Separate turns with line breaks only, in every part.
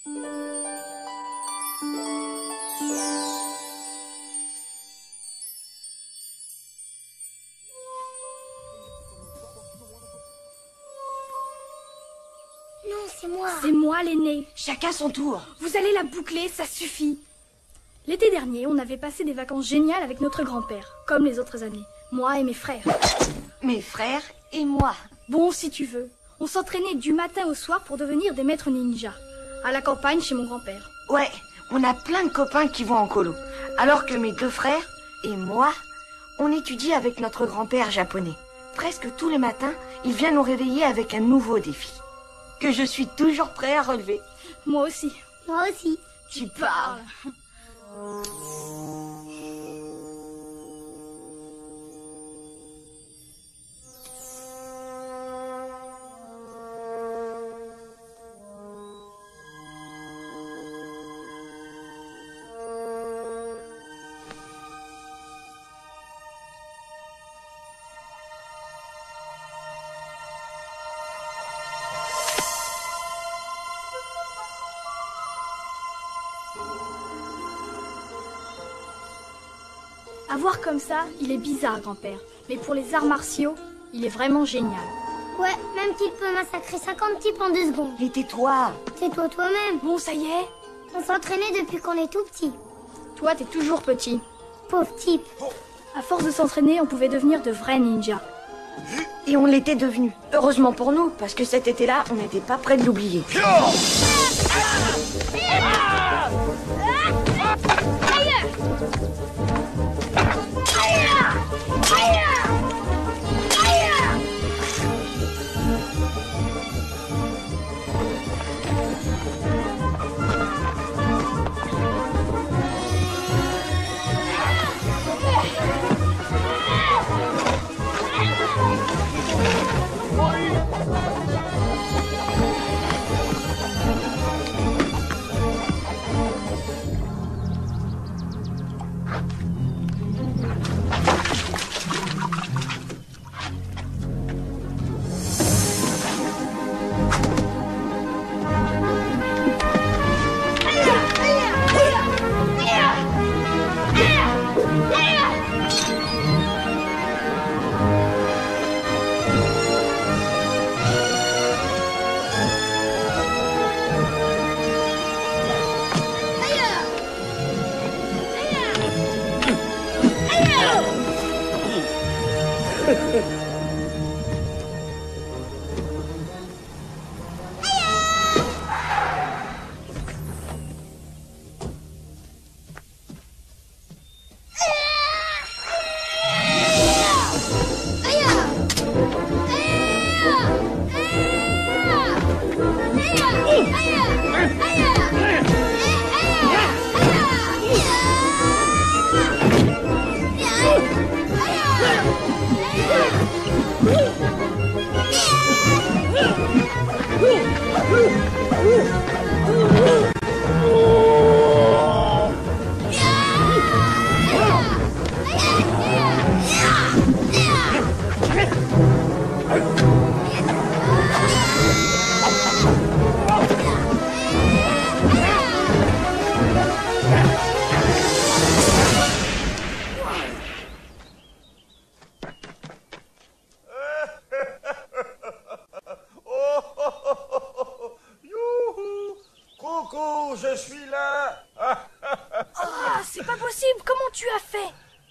Non, c'est moi.
C'est moi l'aîné.
Chacun son tour.
Vous allez la boucler, ça suffit. L'été dernier, on avait passé des vacances géniales avec notre grand-père, comme les autres années. Moi et mes frères.
Mes frères et moi.
Bon, si tu veux. On s'entraînait du matin au soir pour devenir des maîtres ninja. À la campagne chez mon grand-père.
Ouais, on a plein de copains qui vont en colo. Alors que mes 2 frères et moi, on étudie avec notre grand-père japonais. Presque tous les matins, il vient nous réveiller avec un nouveau défi. Que je suis toujours prêt à relever.
Moi aussi.
Moi aussi.
Tu parles.
À voir comme ça, il est bizarre, grand-père. Mais pour les arts martiaux, il est vraiment génial.
Ouais, même qu'il peut massacrer 50 types en 2 secondes.
Mais tais-toi.
C'est toi-même.
Bon, ça y est.
On s'entraînait depuis qu'on est tout petit.
Toi, t'es toujours petit.
Pauvre type.
À force de s'entraîner, on pouvait devenir de vrais ninjas.
Et on l'était devenu. Heureusement pour nous, parce que cet été-là, on n'était pas près de l'oublier.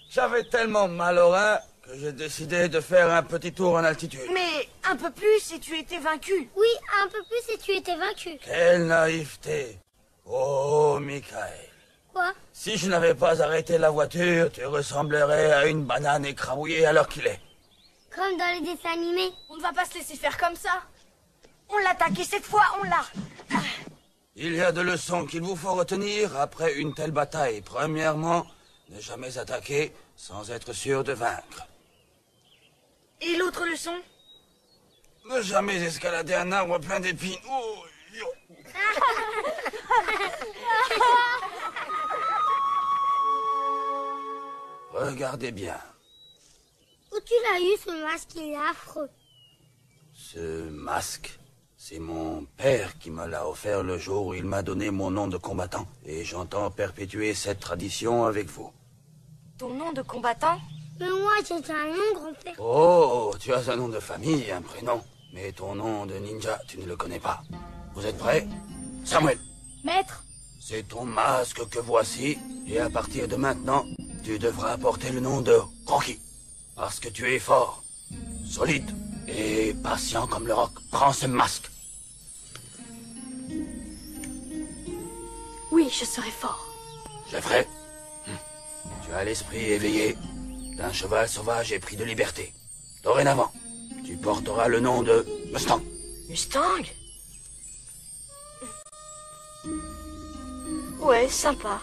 J'avais tellement mal au rein que j'ai décidé de faire un petit tour en altitude.
Mais un peu plus et tu étais vaincu.
Oui, un peu plus et tu étais vaincu.
Quelle naïveté. Oh, Michael.
Quoi?
Si je n'avais pas arrêté la voiture, tu ressemblerais à une banane écrabouillée à l'heure qu'il est.
Comme dans les dessins animés.
On ne va pas se laisser faire comme ça.
On l'attaque et cette fois, on l'a.
Il y a 2 leçons qu'il vous faut retenir après une telle bataille. Premièrement, ne jamais attaquer sans être sûr de vaincre.
Et l'autre leçon?
Ne jamais escalader un arbre plein d'épines. Oh, regardez bien.
Où tu l'as eu ce masque, il est affreux.
Ce masque, C'est mon père qui me l'a offert le jour où il m'a donné mon nom de combattant. Et j'entends perpétuer cette tradition avec vous.
Ton nom de combattant?
Mais moi, j'ai un nom, grand-père.
Oh, tu as un nom de famille, un prénom. Mais ton nom de ninja, tu ne le connais pas. Vous êtes prêts? Samuel.
Maître,
C'est ton masque que voici. Et à partir de maintenant, tu devras porter le nom de Rocky. Parce que tu es fort, solide et patient comme le roc. Prends ce masque.
oui, je serai fort.
Jeffrey, tu as l'esprit éveillé d'un cheval sauvage et pris de liberté. Dorénavant, tu porteras le nom de Mustang.
Mustang? Ouais, sympa.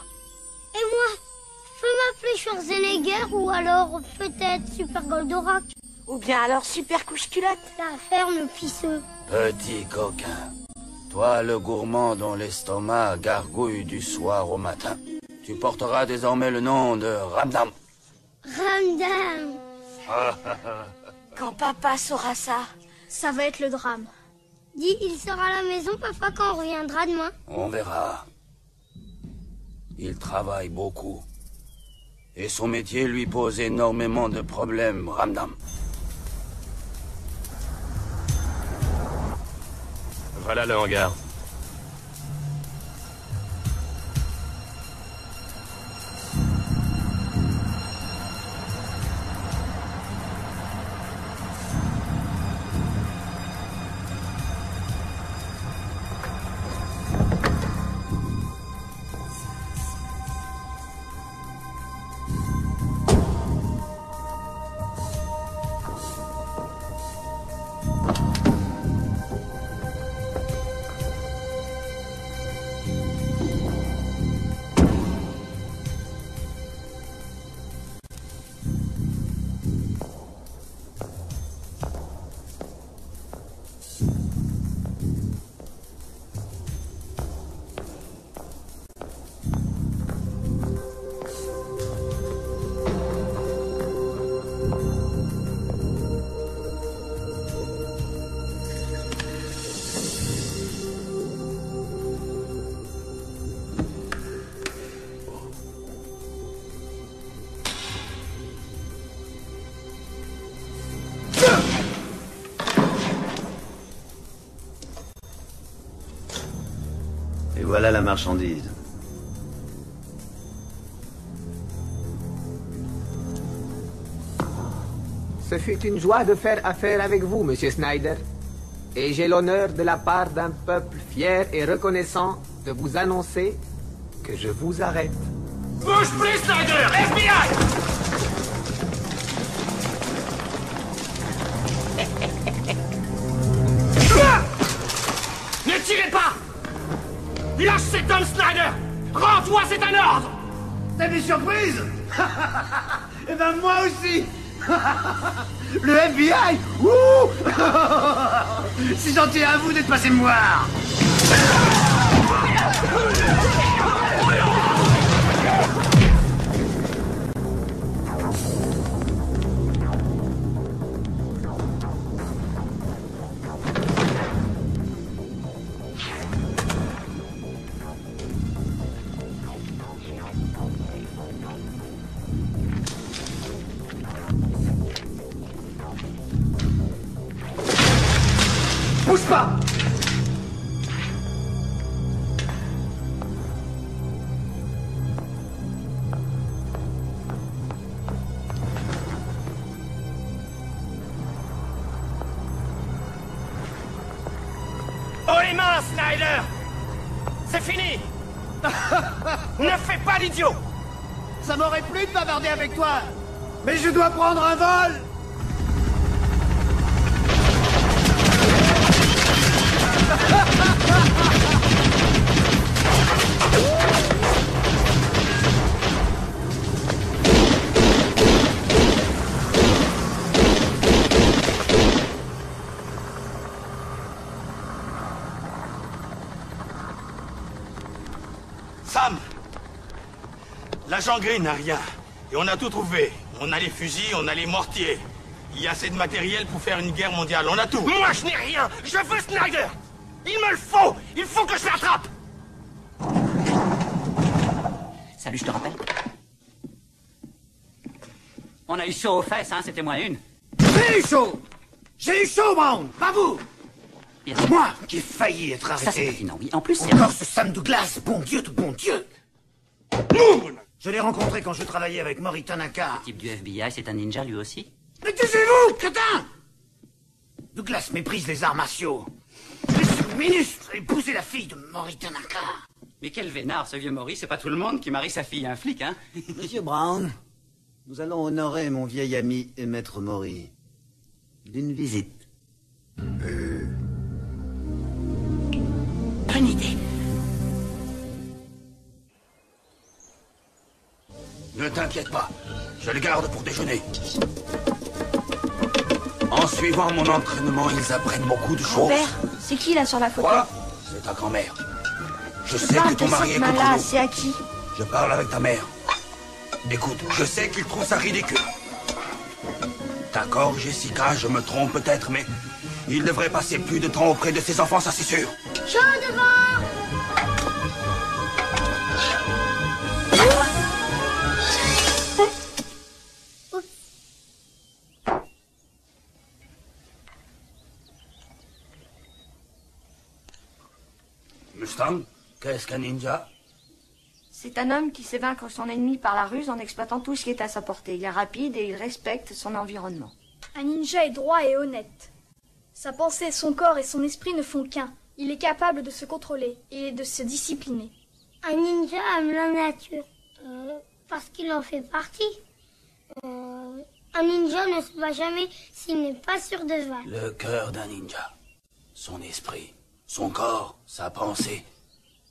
Et moi, je peux m'appeler Schwarzenegger ou alors peut-être Super Goldorak.
Ou bien alors Super Couche-Culotte.
La ferme pisseux.
Petit coquin, toi le gourmand dont l'estomac gargouille du soir au matin, tu porteras désormais le nom de Ramdam.
Ramdam.
Quand papa saura ça.
Ça va être le drame.
Dis, il sera à la maison, papa, quand on reviendra demain.
On verra. Il travaille beaucoup. Et son métier lui pose énormément de problèmes, Ramdam.
Voilà le hangar.
Et voilà la marchandise.
Ce fut une joie de faire affaire avec vous, Monsieur Snyder. Et j'ai l'honneur de la part d'un peuple fier et reconnaissant de vous annoncer que je vous arrête.
Bouge plus, Snyder! FBI! Ne tirez pas! Lâche cet homme, Snyder! Rends-toi, c'est un ordre!
T'as des surprises? Eh ben moi aussi. Le FBI. Ouh. C'est gentil à vous d'être passé me voir. Bouge pas!
Oh les mains, Snyder! C'est fini! Ne fais pas l'idiot!
Ça m'aurait plu de bavarder avec toi, mais je dois prendre un vol.
Sam! L'agent Green n'a rien. Et on a tout trouvé. On a les fusils, on a les mortiers. Il y a assez de matériel pour faire une guerre mondiale. On a tout. Moi, je n'ai rien. Je veux Snyder.
Il me le faut! Il faut que je l'attrape!
Salut, je te rappelle. On a eu chaud aux fesses, hein, c'était moins une.
J'ai eu chaud! J'ai eu chaud, Brown! Pas vous!
Bien sûr.
Moi qui ai failli être
Ça, c'est
arrêté.
pertinent, oui. En plus, c'est...
Encore ce Sam Douglas, bon Dieu, tout bon Dieu! Je l'ai rencontré quand je travaillais avec Mori Tanaka.
Le type du FBI, c'est un ninja, lui aussi.
Mais taisez-vous, crétin! Douglas méprise les arts martiaux. Je suis ministre et épouser la fille de Mori Tanaka.
Mais quel vénard, ce vieux Maurice, c'est pas tout le monde qui marie sa fille à un flic, hein.
Monsieur Brown, nous allons honorer mon vieil ami et maître Mori d'une visite.
Bonne idée.
Ne t'inquiète pas, je le garde pour déjeuner. En suivant mon entraînement, ils apprennent beaucoup de choses.
Père, c'est qui là sur la photo?
Quoi? C'est ta grand-mère. Je sais
Parle
que ton
de
mari est
cette
contre
main-là,
nous.
c'est à qui?
Je parle avec ta mère. Écoute, je sais qu'il trouve ça ridicule. D'accord, Jessica, je me trompe peut-être, mais il devrait passer plus de temps auprès de ses enfants, ça c'est sûr.
Chaud devant!
Mustang, qu'est-ce qu'un ninja?
C'est un homme qui sait vaincre son ennemi par la ruse en exploitant tout ce qui est à sa portée. Il est rapide et il respecte son environnement.
Un ninja est droit et honnête. Sa pensée, son corps et son esprit ne font qu'un. Il est capable de se contrôler et de se discipliner.
Un ninja aime la nature. Parce qu'il en fait partie. Un ninja ne se bat jamais s'il n'est pas sûr de se battre.
Le cœur d'un ninja, son esprit, son corps, sa pensée,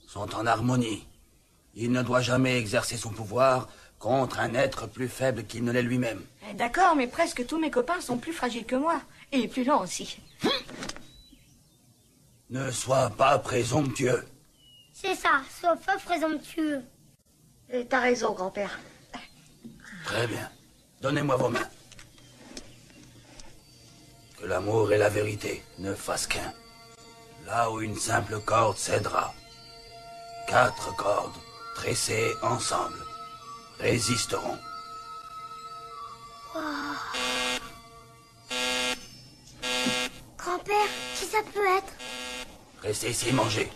sont en harmonie. Il ne doit jamais exercer son pouvoir contre un être plus faible qu'il ne l'est lui-même.
D'accord, mais presque tous mes copains sont plus fragiles que moi. Et plus lents aussi.
Ne sois pas présomptueux.
C'est ça, sois pas présomptueux.
Et t'as raison, grand-père.
Très bien. Donnez-moi vos mains. Que l'amour et la vérité ne fassent qu'un. Là où une simple corde cédera, 4 cordes, tressées ensemble, résisteront.
Grand-père, qui ça peut être?
Restez ici et mangez.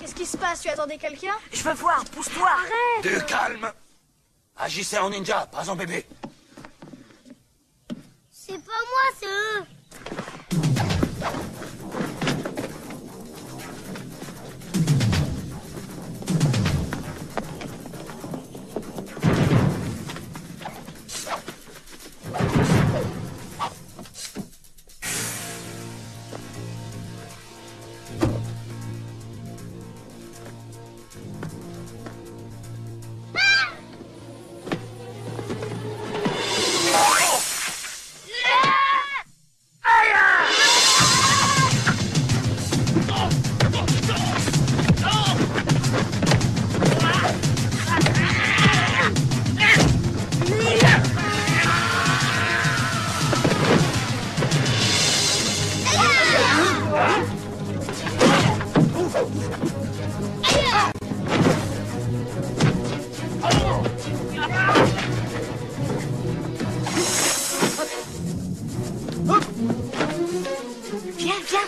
Qu'est-ce qui se passe? Tu attendais quelqu'un?
Je veux voir, pousse-toi.
Du calme. Agissez en ninja, pas en bébé.
C'est pas moi, c'est eux.
Viens, viens.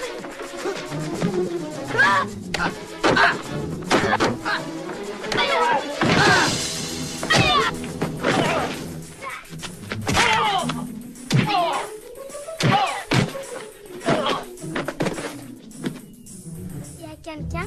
Il y a quelqu'un?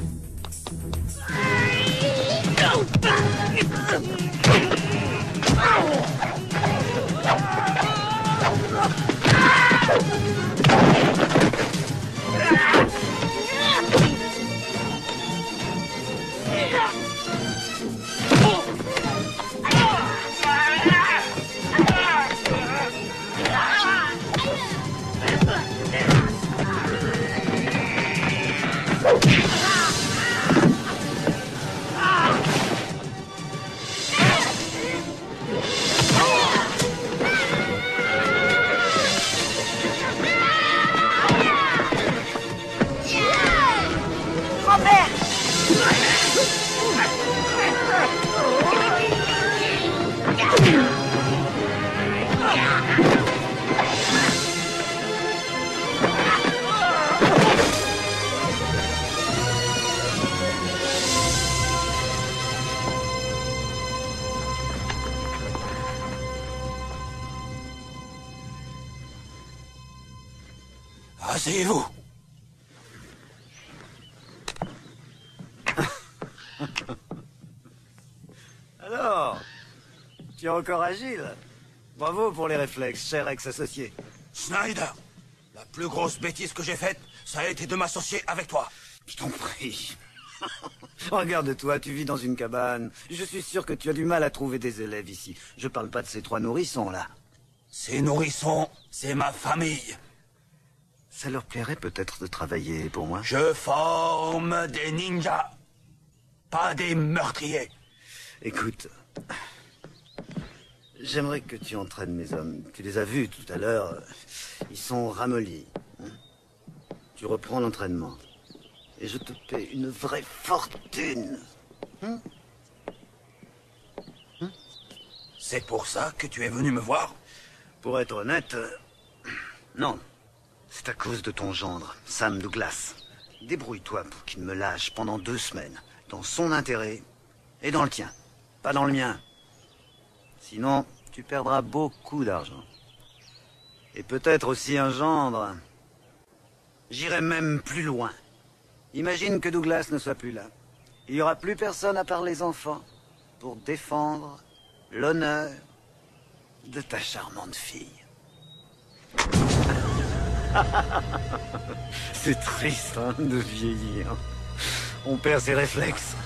Asseyez-vous.
Alors, tu es encore agile. Bravo pour les réflexes, cher ex-associé.
Snyder, la plus grosse bêtise que j'ai faite, ça a été de m'associer avec toi.
Je t'en prie. Regarde-toi, tu vis dans une cabane. Je suis sûr que tu as du mal à trouver des élèves ici. Je parle pas de ces 3 nourrissons, là.
Ces nourrissons, c'est ma famille.
Ça leur plairait peut-être de travailler pour moi.
Je forme des ninjas, pas des meurtriers.
Écoute, j'aimerais que tu entraînes mes hommes. Tu les as vus tout à l'heure. Ils sont ramollis. Tu reprends l'entraînement. Et je te paie une vraie fortune.
C'est pour ça que tu es venu me voir?
Pour être honnête, non. C'est à cause de ton gendre, Sam Douglas. Débrouille-toi pour qu'il me lâche pendant 2 semaines. Dans son intérêt et dans le tien. Pas dans le mien. Sinon, tu perdras beaucoup d'argent. Et peut-être aussi un gendre. J'irai même plus loin. Imagine que Douglas ne soit plus là. Il n'y aura plus personne à part les enfants pour défendre l'honneur de ta charmante fille. C'est triste, hein, de vieillir. On perd ses réflexes.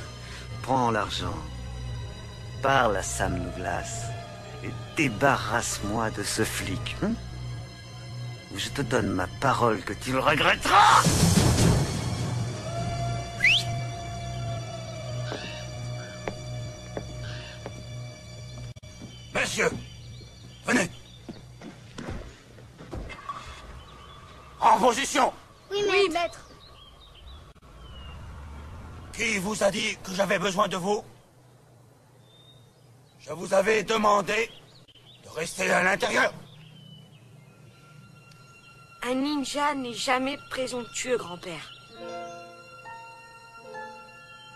Prends l'argent. Parle à Sam Douglas et débarrasse-moi de ce flic. Ou je te donne ma parole que tu le regretteras.
Messieurs, venez. En position.
Oui, maître.
Qui vous a dit que j'avais besoin de vous? Je vous avais demandé de rester à l'intérieur.
Un ninja n'est jamais présomptueux, grand-père.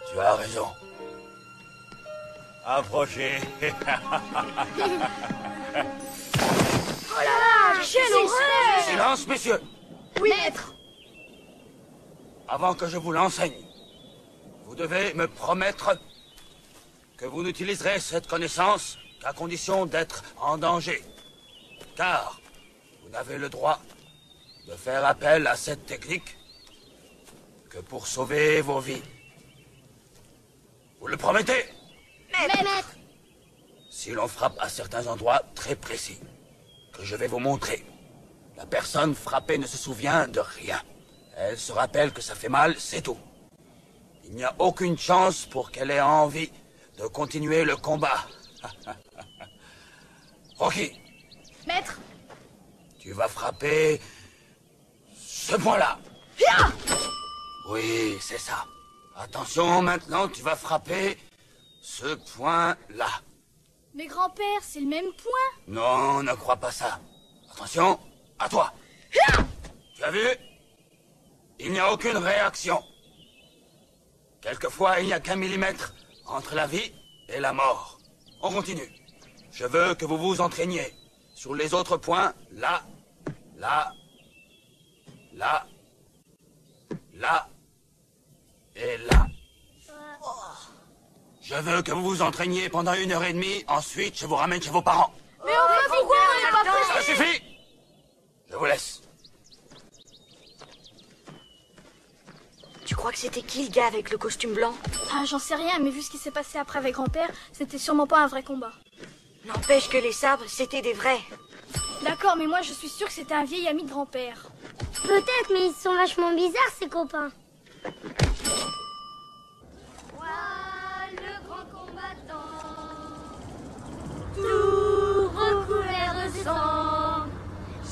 Tu as raison. Approchez.
Oh là là, quelle horreur!
Silence, messieurs.
Oui, maître.
Avant que je vous l'enseigne, vous devez me promettre que vous n'utiliserez cette connaissance qu'à condition d'être en danger. Car vous n'avez le droit de faire appel à cette technique que pour sauver vos vies. Vous le promettez?
Maître.
Si l'on frappe à certains endroits très précis, que je vais vous montrer, la personne frappée ne se souvient de rien. Elle se rappelle que ça fait mal, c'est tout. Il n'y a aucune chance pour qu'elle ait envie de continuer le combat. Rocky.
Maître.
Tu vas frapper ce point-là. Oui, c'est ça. Attention, maintenant, tu vas frapper ce point-là.
Mais grand-père, c'est le même point.
Non, ne crois pas ça. Attention, à toi. Tu as vu? Il n'y a aucune réaction. Quelquefois, il n'y a qu'un millimètre entre la vie et la mort. On continue. Je veux que vous vous entraîniez sur les autres points, là, là, là, là et là. Je veux que vous vous entraîniez pendant 1h30, ensuite je vous ramène chez vos parents.
Mais enfin, pourquoi on n'est pas prêts?
Ça suffit! Je vous laisse.
Tu crois que c'était qui le gars avec le costume blanc?
Ah, j'en sais rien, mais vu ce qui s'est passé après avec grand-père, c'était sûrement pas un vrai combat.
N'empêche que les sabres, c'était des vrais.
D'accord, mais moi je suis sûre que c'était un vieil ami de grand-père.
Peut-être, mais ils sont vachement bizarres, ces copains.
Le grand combattant, tout recouvert de sang.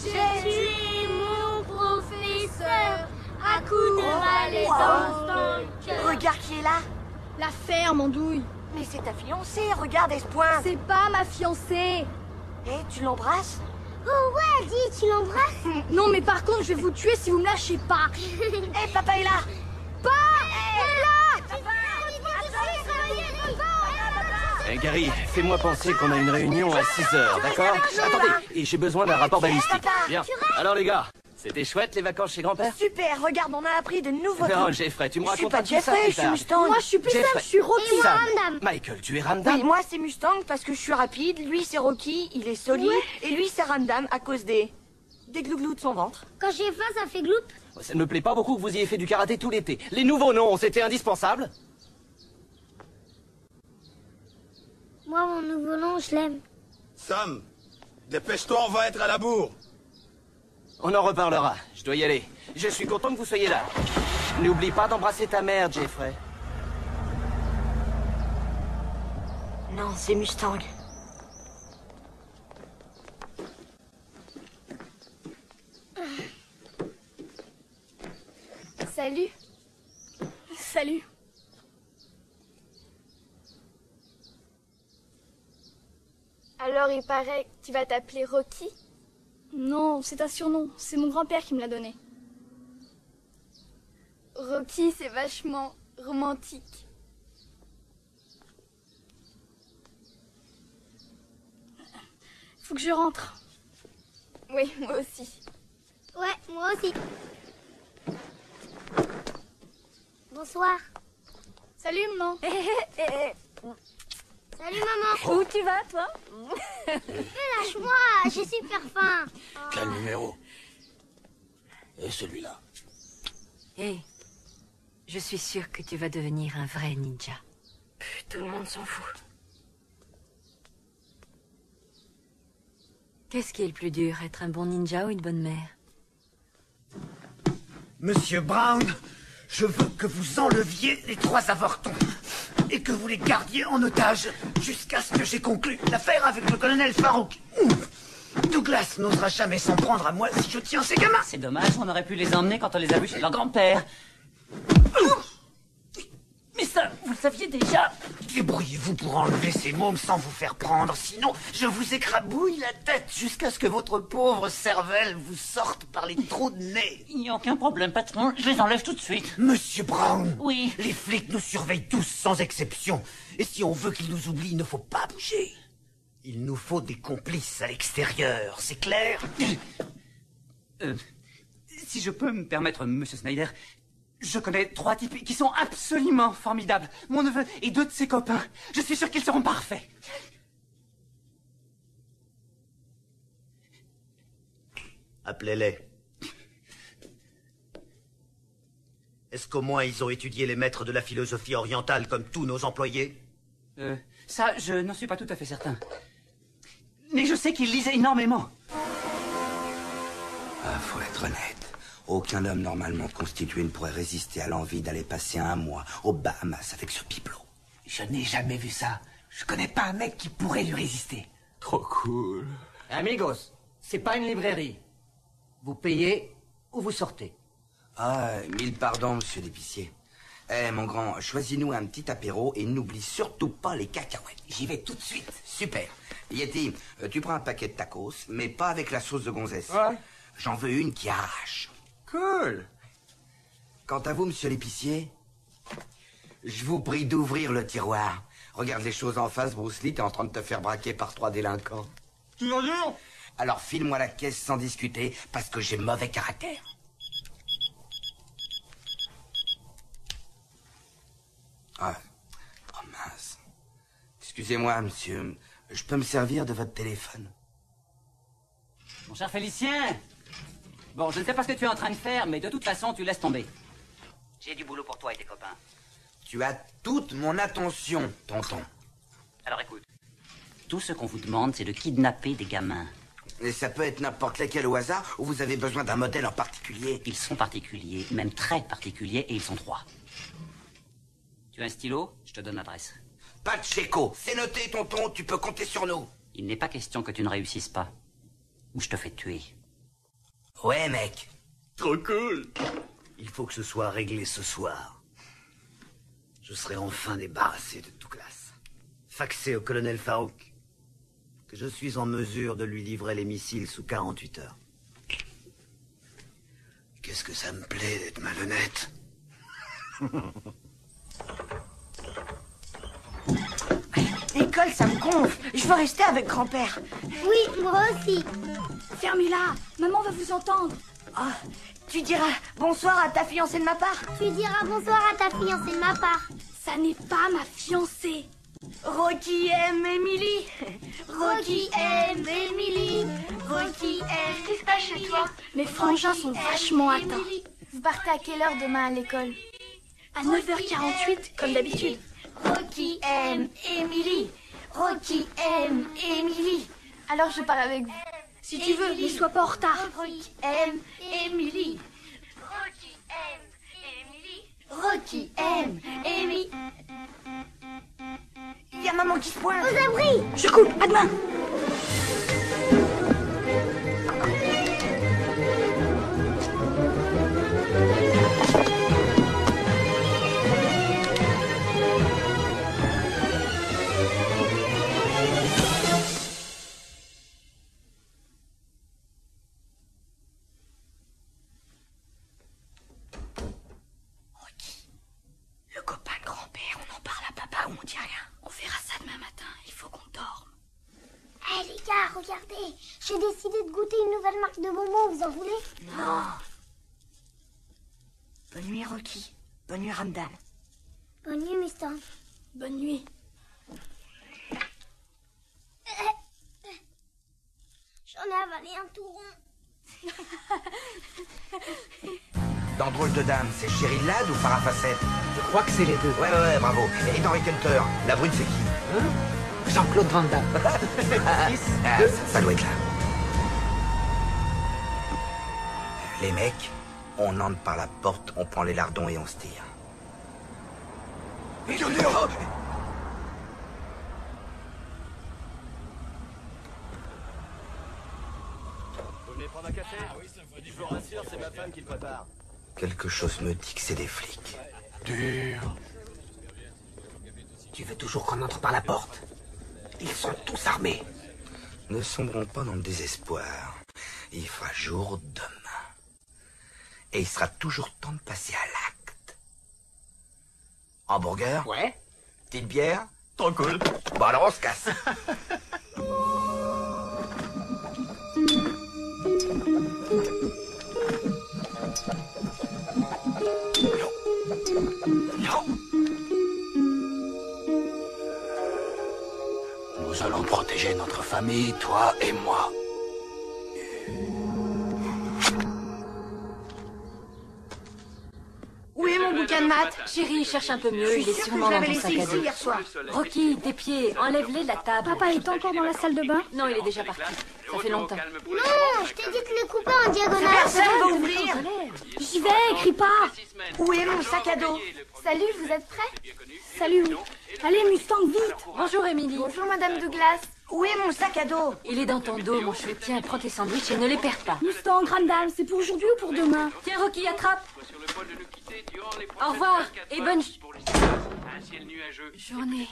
J'ai tué mon professeur à coups de balai dans le cœur.
Regarde qui est là.
La ferme, andouille.
Mais c'est ta fiancée, regarde, elle se pointe.
C'est pas ma fiancée.
Eh, tu l'embrasses?
Oh ouais, dis, tu l'embrasses?
Non, mais par contre, je vais vous tuer si vous me lâchez pas.
Eh, papa est là.
Eh, Gary, fais-moi penser qu'on a une réunion à 6h, d'accord? Attendez, et j'ai besoin d'un rapport balistique. Bien. Alors les gars, C'était chouette les vacances chez grand-père?
Super, regarde, on a appris de nouveaux
Non,
trucs.
Jeffrey, tu me
Je suis
racontes
pas Jeffrey, je suis Mustang.
Moi, je suis plus Sam, je suis Rocky.
Et moi,
Sam.
Ramdam.
Michael, tu es Ramdam?
Oui, moi c'est Mustang parce que je suis rapide, lui c'est Rocky, il est solide, et lui c'est Ramdam à cause des glouglous de son ventre.
Quand j'ai faim, ça fait gloup.
Ça ne me plaît pas beaucoup que vous ayez fait du karaté tout l'été. Les nouveaux noms, c'était indispensable.
Moi, mon nouveau nom, je l'aime.
Sam, dépêche-toi, on va être à la bourre.
On en reparlera. Je dois y aller. Je suis content que vous soyez là. N'oublie pas d'embrasser ta mère, Jeffrey.
Non, c'est Mustang.
Salut. Salut.
Alors il paraît que tu vas t'appeler Rocky?
Non, c'est un surnom. C'est mon grand-père qui me l'a donné.
Rocky, c'est vachement romantique.
Faut que je rentre.
Oui, moi aussi.
Ouais, moi aussi. Bonsoir.
Salut, maman.
Salut, maman.
Où tu vas, toi?
Lâche-moi, j'ai super faim.
Quel numéro? Et celui-là?
Hé, je suis sûre que tu vas devenir un vrai ninja.
Tout le monde s'en fout.
Qu'est-ce qui est le plus dur, être un bon ninja ou une bonne mère?
Monsieur Brown, je veux que vous enleviez les 3 avortons et que vous les gardiez en otage jusqu'à ce que j'ai conclu l'affaire avec le colonel Farouk. Douglas n'osera jamais s'en prendre à moi si je tiens ces gamins.
C'est dommage, on aurait pu les emmener quand on les a vus chez leur grand-père. Mais ça, vous le saviez déjà.
Débrouillez-vous pour enlever ces mômes sans vous faire prendre, sinon je vous écrabouille la tête jusqu'à ce que votre pauvre cervelle vous sorte par les trous de nez.
Il n'y a aucun problème, patron, je les enlève tout de suite.
Monsieur Brown,
Oui.
Les flics nous surveillent tous sans exception. Et si on veut qu'ils nous oublient, il ne faut pas bouger. Il nous faut des complices à l'extérieur, c'est clair?
Si je peux me permettre, monsieur Snyder, je connais 3 types qui sont absolument formidables. Mon neveu et 2 de ses copains. Je suis sûr qu'ils seront parfaits.
Appelez-les. Est-ce qu'au moins ils ont étudié les maîtres de la philosophie orientale comme tous nos employés?
Ça, je n'en suis pas tout à fait certain. Mais je sais qu'ils lisent énormément.
Ah, faut être honnête. Aucun homme normalement constitué ne pourrait résister à l'envie d'aller passer un mois aux Bahamas avec ce bibelot.
Je n'ai jamais vu ça. Je connais pas un mec qui pourrait lui résister.
Trop cool.
Amigos, c'est pas une librairie. Vous payez ou vous sortez.
Ah, 1000 pardons, monsieur l'épicier. Eh, mon grand, choisis-nous un petit apéro et n'oublie surtout pas les cacahuètes.
J'y vais tout de suite.
Super. Yeti, tu prends un paquet de tacos, mais pas avec la sauce de gonzesse.
Ouais.
J'en veux une qui arrache.
Cool.
Quant à vous, monsieur l'épicier, je vous prie d'ouvrir le tiroir. Regarde les choses en face, Bruce Lee, t'es en train de te faire braquer par 3 délinquants.
Tu vas dire?
Alors file-moi la caisse sans discuter, parce que j'ai mauvais caractère. Ah. Oh mince. Excusez-moi, monsieur. Je peux me servir de votre téléphone?
Mon cher Félicien. Bon, je ne sais pas ce que tu es en train de faire, mais de toute façon, tu laisses tomber. J'ai du boulot pour toi et tes copains.
Tu as toute mon attention, tonton.
Alors écoute. Tout ce qu'on vous demande, c'est de kidnapper des gamins.
Et ça peut être n'importe lesquels au hasard, ou vous avez besoin d'un modèle en particulier?
Ils sont particuliers, même très particuliers, et ils sont 3. Tu as un stylo? Je te donne l'adresse.
Pacheco, c'est noté, tonton, tu peux compter sur nous.
Il n'est pas question que tu ne réussisses pas. Ou je te fais tuer.
Ouais, mec.
Trop cool. Il faut que ce soit réglé ce soir. Je serai enfin débarrassé de Douglas. Faxé au colonel Farouk que je suis en mesure de lui livrer les missiles sous 48 heures. Qu'est-ce que ça me plaît d'être malhonnête.
L'école, ça me gonfle. Je veux rester avec grand-père.
Oui, moi aussi.
Fermez-la. Maman va vous entendre.
Oh, tu diras bonsoir à ta fiancée de ma part.
Tu diras bonsoir à ta fiancée de ma part.
Ça n'est pas ma fiancée.
Rocky aime Emily.
Rocky aime Emily. Rocky aime...
Qu'est-ce qui se passe chez toi?
Mes frangins sont vachement atteints.
Vous partez à quelle heure demain à l'école?
À 9h48, comme d'habitude.
Rocky aime Emily. Rocky aime Emily.
Alors je pars avec vous.
Si tu veux, ne sois pas en retard.
Rocky aime Emily. Rocky aime Emily. Rocky aime Emily.
Il y a maman qui se pointe.
Aux abris.
Je coupe, à demain.
Le copain de grand-père, on en parle à papa ou on dit rien?
On verra ça demain matin, il faut qu'on dorme.
Hé les gars, regardez. J'ai décidé de goûter une nouvelle marque de bonbons, vous en voulez?
Non. Bonne nuit, Rocky. Bonne nuit, Ramdan.
Bonne nuit, Mister.
Bonne nuit.
J'en ai avalé un tout rond.
Dans Drôle de Dame, c'est Cheryl Ladd ou Farrah Fawcett?
Je crois que c'est les deux.
Ouais, bravo. Et dans Rick Hunter, la brune, c'est qui?
Jean-Claude Van Damme.
Ça doit être là. Les mecs, on entre par la porte, on prend les lardons et on se tire.
Vous venez prendre un café? Je vous rassure, c'est ma femme qui le prépare.
Quelque chose me dit que c'est des flics.
Dur. Tu veux toujours qu'on entre par la porte? Ils sont tous armés.
Ne sombrons pas dans le désespoir. Il fera jour demain. Et il sera toujours temps de passer à l'acte. Hamburger?
Ouais.
Petite bière?
Trop cool.
Bon alors on se casse.
Nous allons protéger notre famille, toi et moi.
Où est mon bouquin de maths?
Chérie, cherche un peu mieux, il est sûrement dans ton sac à dos.
hier soir.
Rocky, tes pieds, enlève-les de la table.
Papa est encore dans la salle de bain?
Non, il est déjà parti. Ça fait longtemps.
Non, je t'ai dit de les couper en diagonale.
Personne va ouvrir.
J'y vais, crie pas.
Où est mon sac à dos?
Salut, vous êtes prêts?
Salut. Allez, Mustang, vite.
Bonjour, Émilie.
Bonjour, Madame Douglas.
Où est mon sac à dos?
Il est dans ton dos, mon chou. Tiens, prends tes sandwichs et ne les perds pas.
Mustang, Ramdan, c'est pour aujourd'hui ou pour demain?
Tiens, Rocky, attrape. Au revoir et bonne journée.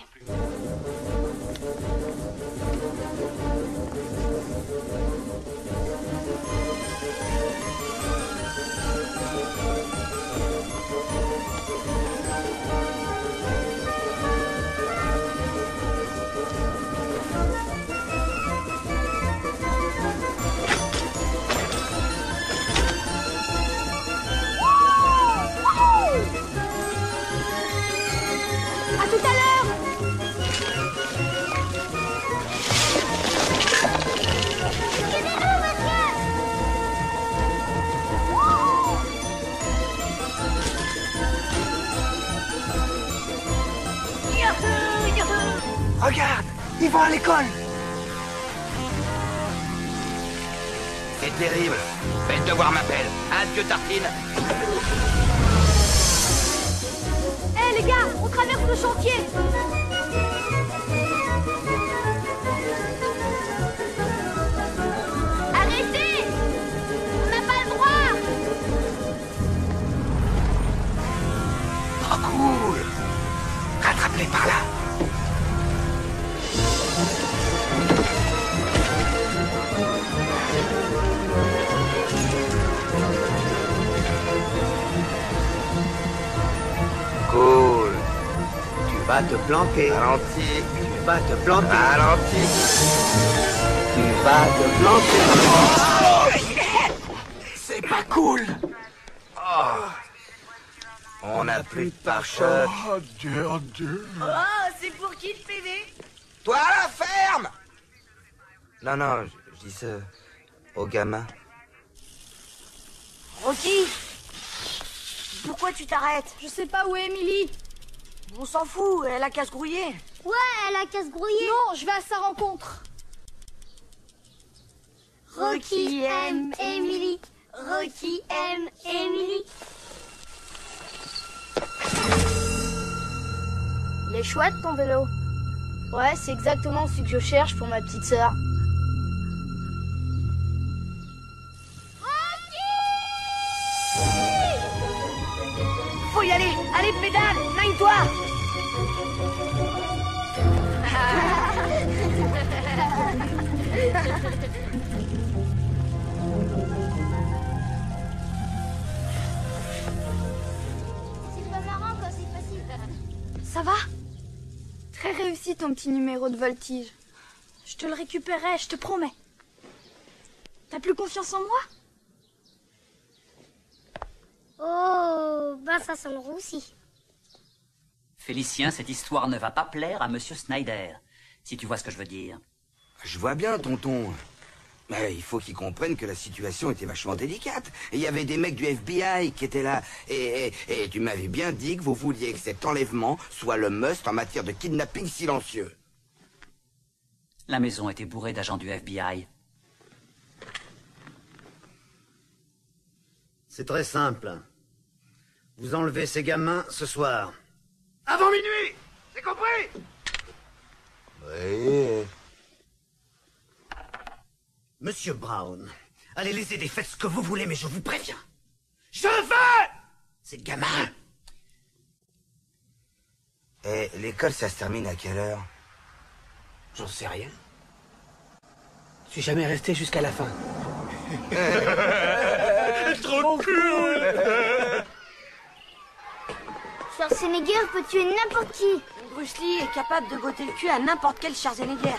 À tout à l'heure.
Regarde, ils vont à l'école.
C'est terrible. Mais le devoir m'appelle. Adieu, Tartine.
Hé les gars, on traverse le chantier.
Arrêtez! On n'a pas le droit!
Trop cool. Rattrape-les par là.
Cool. Tu vas te planter.
Ralenti.
Tu vas te planter.
Ralenti.
Tu vas te planter.
C'est pas cool. Oh. On n'a plus de pare-choc.
Oh, Dieu.
Oh, c'est pour qui le PV?
Toi à la ferme. Non, je dis ça au gamin.
Rocky, pourquoi tu t'arrêtes?
Je sais pas où est Emily.
On s'en fout, elle a qu'à se grouiller.
Ouais, elle a qu'à se grouiller.
Non, je vais à sa rencontre.
Rocky aime Emily. Rocky aime Emily.
Il est chouette ton vélo. Ouais, c'est exactement ce que je cherche pour ma petite sœur.
Faut y aller. Allez, pédale, naille-toi.
C'est pas marrant quand c'est facile.
Ça va? Très réussi ton petit numéro de voltige.
Je te le récupérerai, je te promets. T'as plus confiance en moi?
Oh, ben ça sent le roussi.
Félicien, cette histoire ne va pas plaire à Monsieur Snyder, si tu vois ce que je veux dire.
Je vois bien, tonton. Mais il faut qu'il comprenne que la situation était vachement délicate. Et il y avait des mecs du FBI qui étaient là. Et tu m'avais bien dit que vous vouliez que cet enlèvement soit le must en matière de kidnapping silencieux.
La maison était bourrée d'agents du FBI.
C'est très simple. Vous enlevez ces gamins ce soir.
Avant minuit. C'est compris?
Oui.
Monsieur Brown, allez les aider, faites ce que vous voulez, mais je vous préviens. Je veux ces gamins.
Et l'école, ça se termine à quelle heure?
J'en sais rien. Je suis jamais resté jusqu'à la fin.
Trop cool.
Schwarzenegger peut tuer n'importe qui.
Bruce Lee est capable de botter le cul à n'importe quel Schwarzenegger.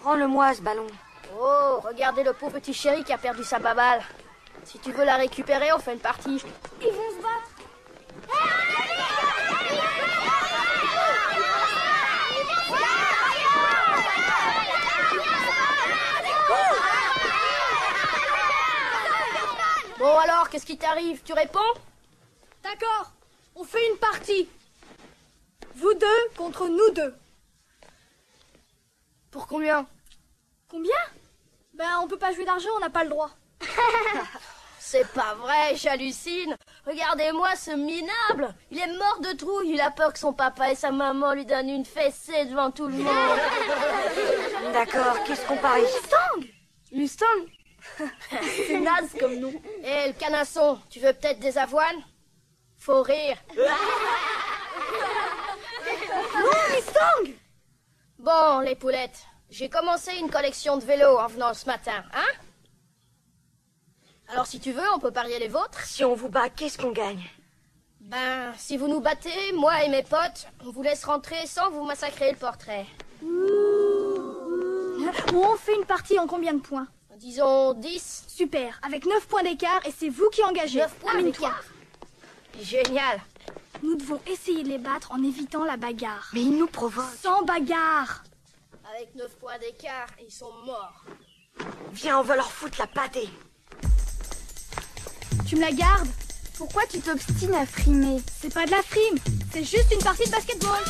Rends-le-moi, ce ballon.
Oh, regardez le pauvre petit chéri qui a perdu sa baballe. Si tu veux la récupérer, on fait une partie.
Ils vont se battre.
Bon alors, qu'est-ce qui t'arrive? Tu réponds?
D'accord, on fait une partie. Vous deux contre nous deux.
Pour combien?
Combien? Ben, on peut pas jouer d'argent, on n'a pas le droit.
C'est pas vrai, j'hallucine. Regardez-moi ce minable. Il est mort de trouille. Il a peur que son papa et sa maman lui donnent une fessée devant tout le monde.
D'accord, qu'est-ce qu'on parie?
Mustang? C'est naze comme nous. Eh, le canasson, tu veux peut-être des avoines? Faut rire. Non, Mustang! Bon, les poulettes, j'ai commencé une collection de vélos en venant ce matin, hein? Alors si tu veux, on peut parier les vôtres.
Si on vous bat, qu'est-ce qu'on gagne?
Ben, si vous nous battez, moi et mes potes, on vous laisse rentrer sans vous massacrer le portrait.
On fait une partie en combien de points?
Disons 10.
Super, avec 9 points d'écart et c'est vous qui engagez.
9 points d'écart. Génial.
Nous devons essayer de les battre en évitant la bagarre.
Mais ils nous provoquent.
Sans bagarre.
Avec 9 points d'écart, ils sont morts.
Viens, on va leur foutre la pâtée.
Tu me la gardes?
Pourquoi tu t'obstines à frimer?
C'est pas de la frime, c'est juste une partie de basketball.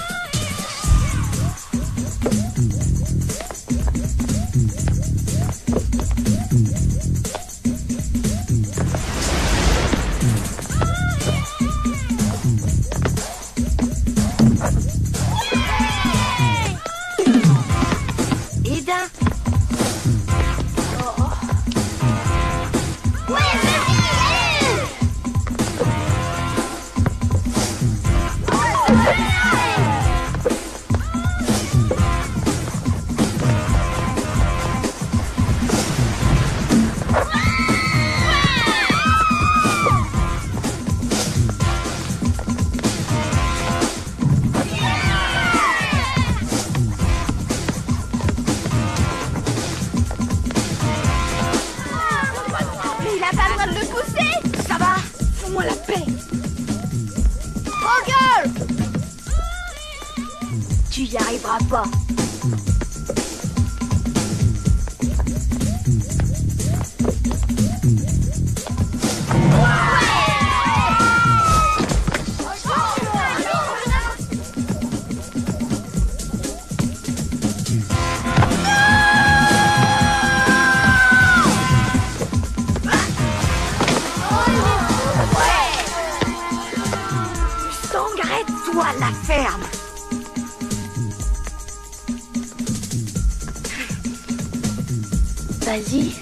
Eda.
y arriveras pas.
Arrête-toi la ferme.
Vas-y.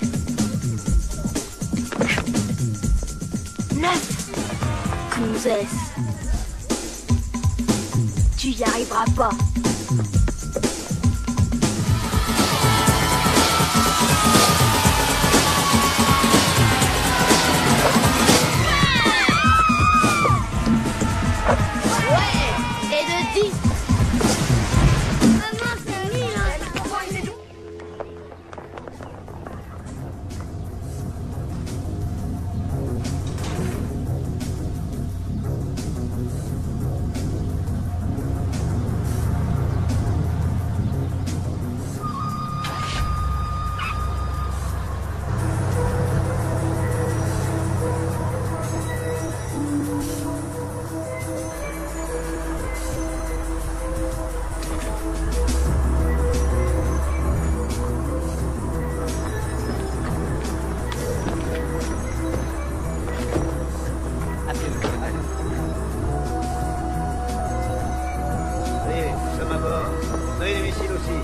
9.
Cousès. Tu y arriveras pas.
Et de 10.
Maman, c'est nul, hein.
Allez, nous sommes à bord. Soyez les missiles aussi.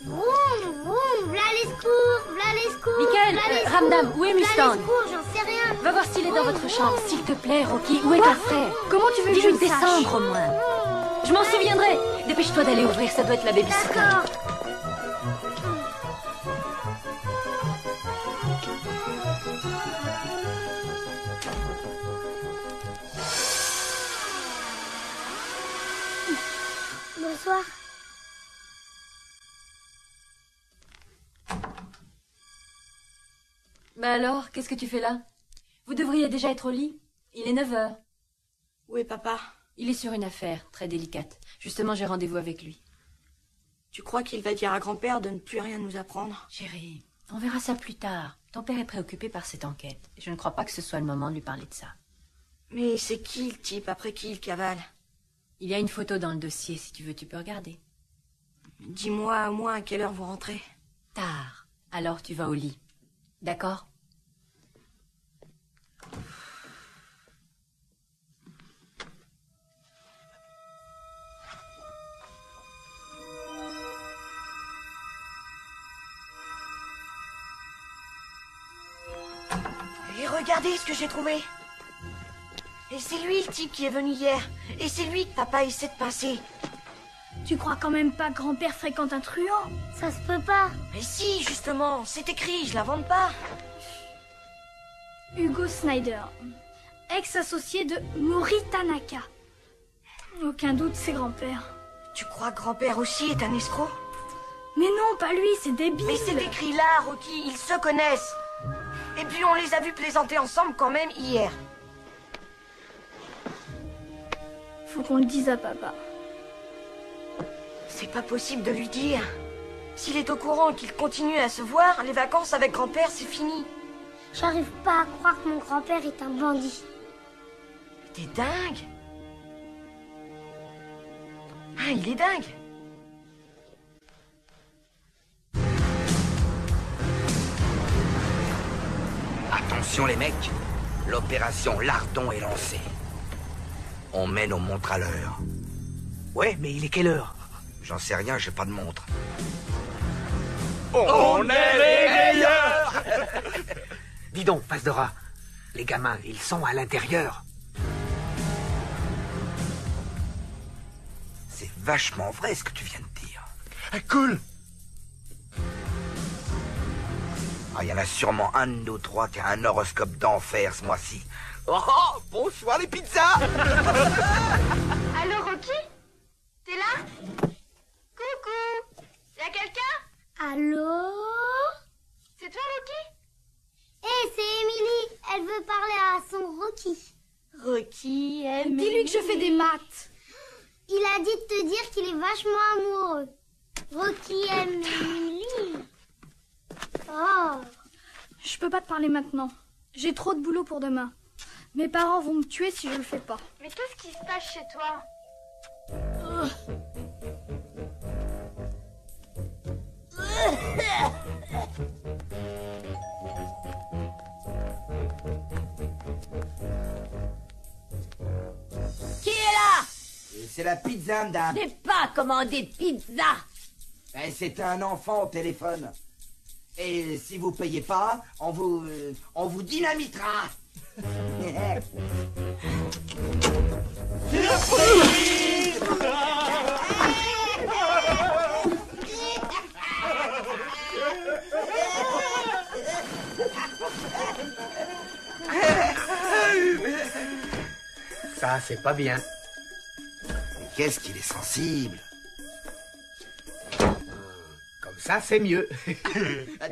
Vroom, vroom, v'là les secours, v'là les secours.
Michael,
v'là les
Ramdam,
secours,
où est
v'là
Mustang?
les secours, j'en sais rien.
Va voir s'il est dans votre chambre, s'il te plaît, Rocky. Où est
Quoi?
ton frère?
Comment tu veux que
Dis-lui
je
de
le sache?
descendre au moins. Je m'en souviendrai. Dépêche-toi d'aller ouvrir, ça doit être la babysitter.
D'accord. Bonsoir.
Bah alors, qu'est-ce que tu fais là? Vous devriez déjà être au lit. Il est 9h.
Où est papa?
Il est sur une affaire très délicate. Justement, j'ai rendez-vous avec lui.
Tu crois qu'il va dire à grand-père de ne plus rien nous apprendre?
Chérie, on verra ça plus tard. Ton père est préoccupé par cette enquête. Et je ne crois pas que ce soit le moment de lui parler de ça.
Mais c'est qui le type après qui il cavale?
Il y a une photo dans le dossier, si tu veux, tu peux regarder.
Dis-moi au moins à quelle heure vous rentrez.
Tard. Alors tu vas au lit. D'accord?
Et regardez ce que j'ai trouvé. Et c'est lui le type qui est venu hier. Et c'est lui que papa essaie de pincer.
Tu crois quand même pas que grand-père fréquente un truand?
Ça se peut pas.
Mais si, justement, c'est écrit, je l'invente pas.
Hugo Snyder, ex-associé de Mori Tanaka. Aucun doute, c'est grand-père.
Tu crois que grand-père aussi est un escroc?
Mais non, pas lui, c'est débile.
Mais c'est écrit là, Rocky, ils se connaissent. Et puis on les a vus plaisanter ensemble quand même hier.
Faut qu'on le dise à papa.
C'est pas possible de lui dire. S'il est au courant qu'il continue à se voir, les vacances avec grand-père, c'est fini.
J'arrive pas à croire que mon grand-père est un bandit.
T'es dingue. Ah, il est dingue.
Attention les mecs, l'opération Lardon est lancée. On met nos montres à l'heure.
Ouais, mais il est quelle heure?
J'en sais rien, j'ai pas de montre.
On est les meilleurs. Dis donc, face de rat, les gamins, ils sont à l'intérieur.
C'est vachement vrai ce que tu viens de dire.
Cool.
Ah, il y en a sûrement un de nous trois qui a un horoscope d'enfer ce mois-ci. Oh, bonsoir les pizzas.
Allô, Rocky? T'es là? Coucou? Y'a quelqu'un?
Allô?
C'est toi, Rocky?
Hé, c'est Émilie. Elle veut parler à son Rocky.
Rocky, Émilie.
Dis-lui que je fais des maths.
Il a dit de te dire qu'il est vachement amoureux. Rocky aime Émilie. Oh.
Je peux pas te parler maintenant. J'ai trop de boulot pour demain. Mes parents vont me tuer si je le fais pas.
Mais qu'est-ce qui se passe chez toi?
Qui est là?
C'est la pizza, madame.
Je n'ai pas commandé de pizza.
C'était un enfant au téléphone. Et si vous payez pas, on vous dynamitera.
Ça, c'est pas bien.
Qu'est-ce qu'il est sensible.
Comme ça, c'est mieux.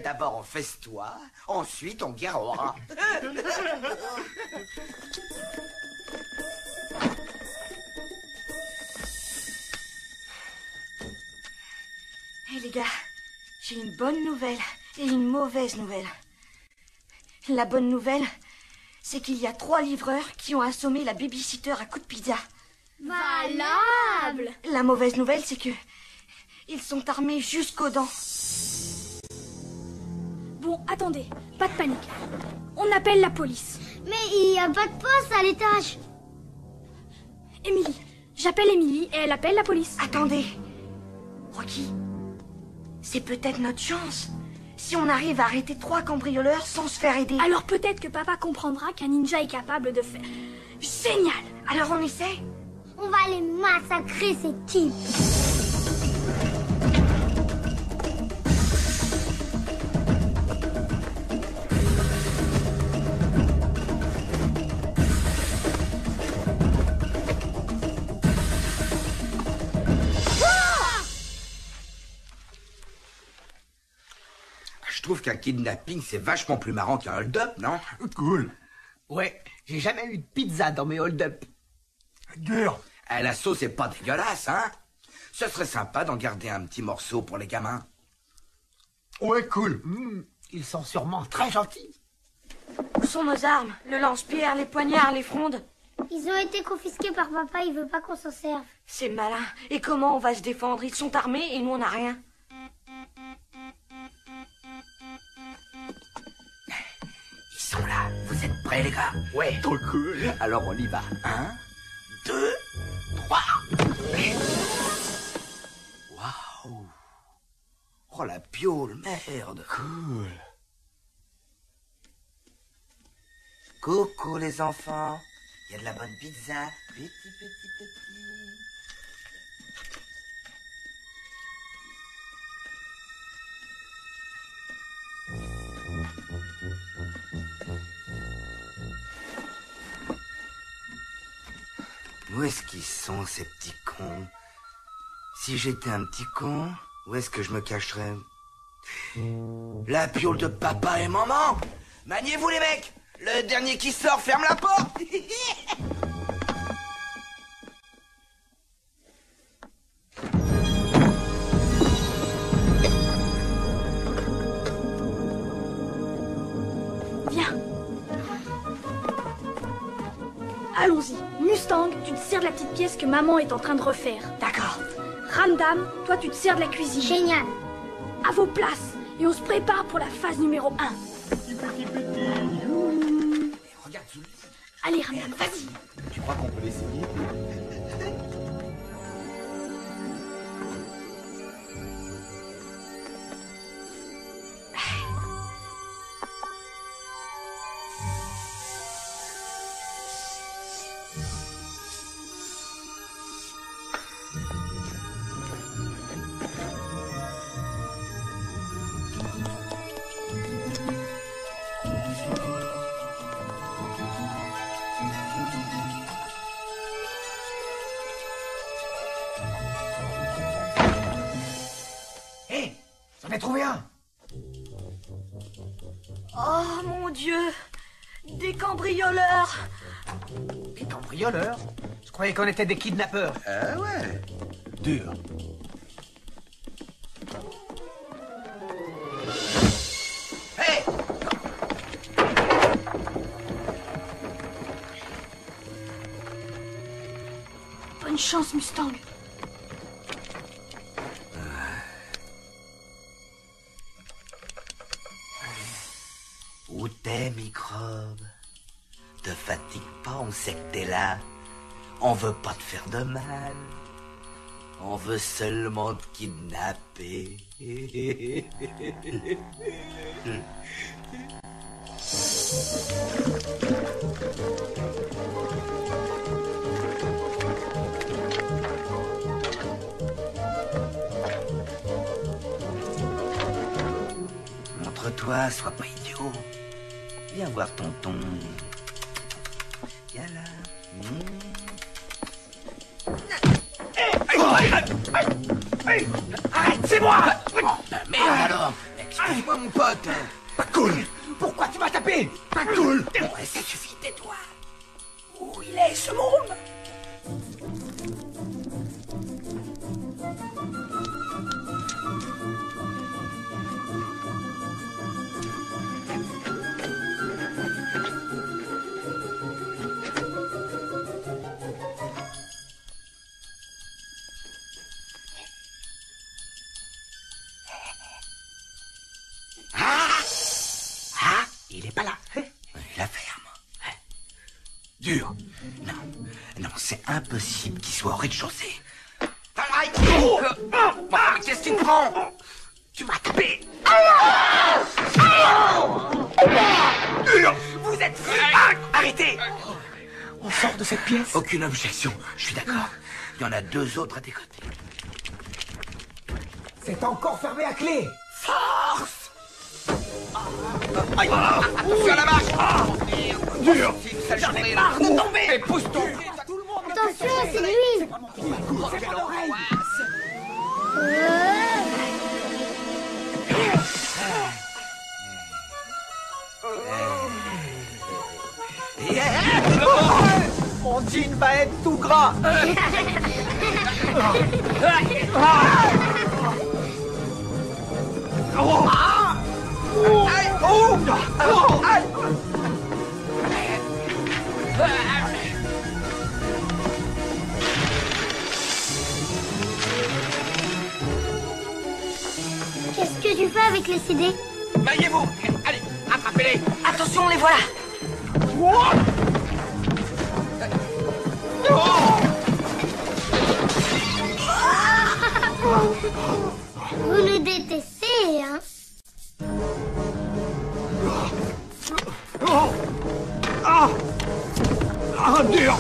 D'abord on festoie, ensuite on guerrera.
Hé les gars, j'ai une bonne nouvelle et une mauvaise nouvelle. La bonne nouvelle, c'est qu'il y a 3 livreurs qui ont assommé la babysitter à coups de pizza.
Valable.
La mauvaise nouvelle, c'est que ils sont armés jusqu'aux dents.
Bon, attendez, pas de panique. On appelle la police.
Mais il n'y a pas de poste à l'étage.
Émilie. J'appelle Émilie et elle appelle la police.
Attendez. Rocky, c'est peut-être notre chance. Si on arrive à arrêter 3 cambrioleurs sans se faire aider.
Alors peut-être que papa comprendra qu'un ninja est capable de faire... Génial.
Alors on essaie?
On va les massacrer, ces types.
Je trouve qu'un kidnapping, c'est vachement plus marrant qu'un hold-up, non?
Cool.
Ouais, j'ai jamais eu de pizza dans mes hold-up.
Dur.
La sauce est pas dégueulasse, hein? Ce serait sympa d'en garder un petit morceau pour les gamins.
Ouais, cool.
Ils sont sûrement très gentils.
Où sont nos armes? Le lance-pierre, les poignards, les frondes?
Ils ont été confisqués par papa, il veut pas qu'on s'en serve.
C'est malin. Et comment on va se défendre? Ils sont armés et nous on n'a rien.
Ils sont là. Vous êtes prêts, les gars? Ouais.
Trop cool.
Alors on y va. 1, 2, 3. Waouh. Oh, la piole, merde.
Cool.
Coucou, les enfants. Il y a de la bonne pizza. Petit. Où est-ce qu'ils sont, ces petits cons? Si j'étais un petit con, où est-ce que je me cacherais? La piole de papa et maman! Maniez-vous, les mecs! Le dernier qui sort ferme la porte!
Viens. Allons-y. Mustang, tu te sers de la petite pièce que maman est en train de refaire.
D'accord.
Ramdam, toi tu te sers de la cuisine.
Génial.
À vos places. Et on se prépare pour la phase numéro 1.
Regarde sous le lit.
Allez, Ramdam, vas-y.
Tu crois qu'on peut l'essayer? J'en ai trouvé un.
Oh mon Dieu! Des cambrioleurs!
Des cambrioleurs? Je croyais qu'on était des kidnappeurs.
Ah ouais? Dur.
Hé!
Bonne chance, Mustang.
Où t'es, microbe? Te fatigue pas, on sait que t'es là. On veut pas te faire de mal. On veut seulement te kidnapper. Montre-toi, sois pas idiot. Viens voir tonton. Viens là.
Arrête, c'est moi!
Merde alors! Excuse-moi mon pote!
Pas cool! Pourquoi tu m'as tapé? Pas cool!
Ouais, ça suffit, tais-toi! Où il est ce môme? Il est pas là. La ferme. Dur. Non, non, c'est impossible qu'il soit au rez-de-chaussée. Aïe! Oh, mais qu'est-ce qui me prend? Tu m'as tapé. Dur! Vous êtes fou! Arrêtez! On sort de cette pièce? Aucune objection, je suis d'accord. Il y en a 2 autres à tes côtés.
C'est encore fermé à clé.
Force! Aïe! Attention à la marche! Dur! J'en ai marre de tomber! Mais pousse-toi!
Attention, c'est lui.
Mon jean va être tout gras.
Qu'est-ce que tu fais avec les CD?
Maillez-vous! Allez, attrapez-les!
Attention, les voilà!
Vous le détestez, hein?
Dur!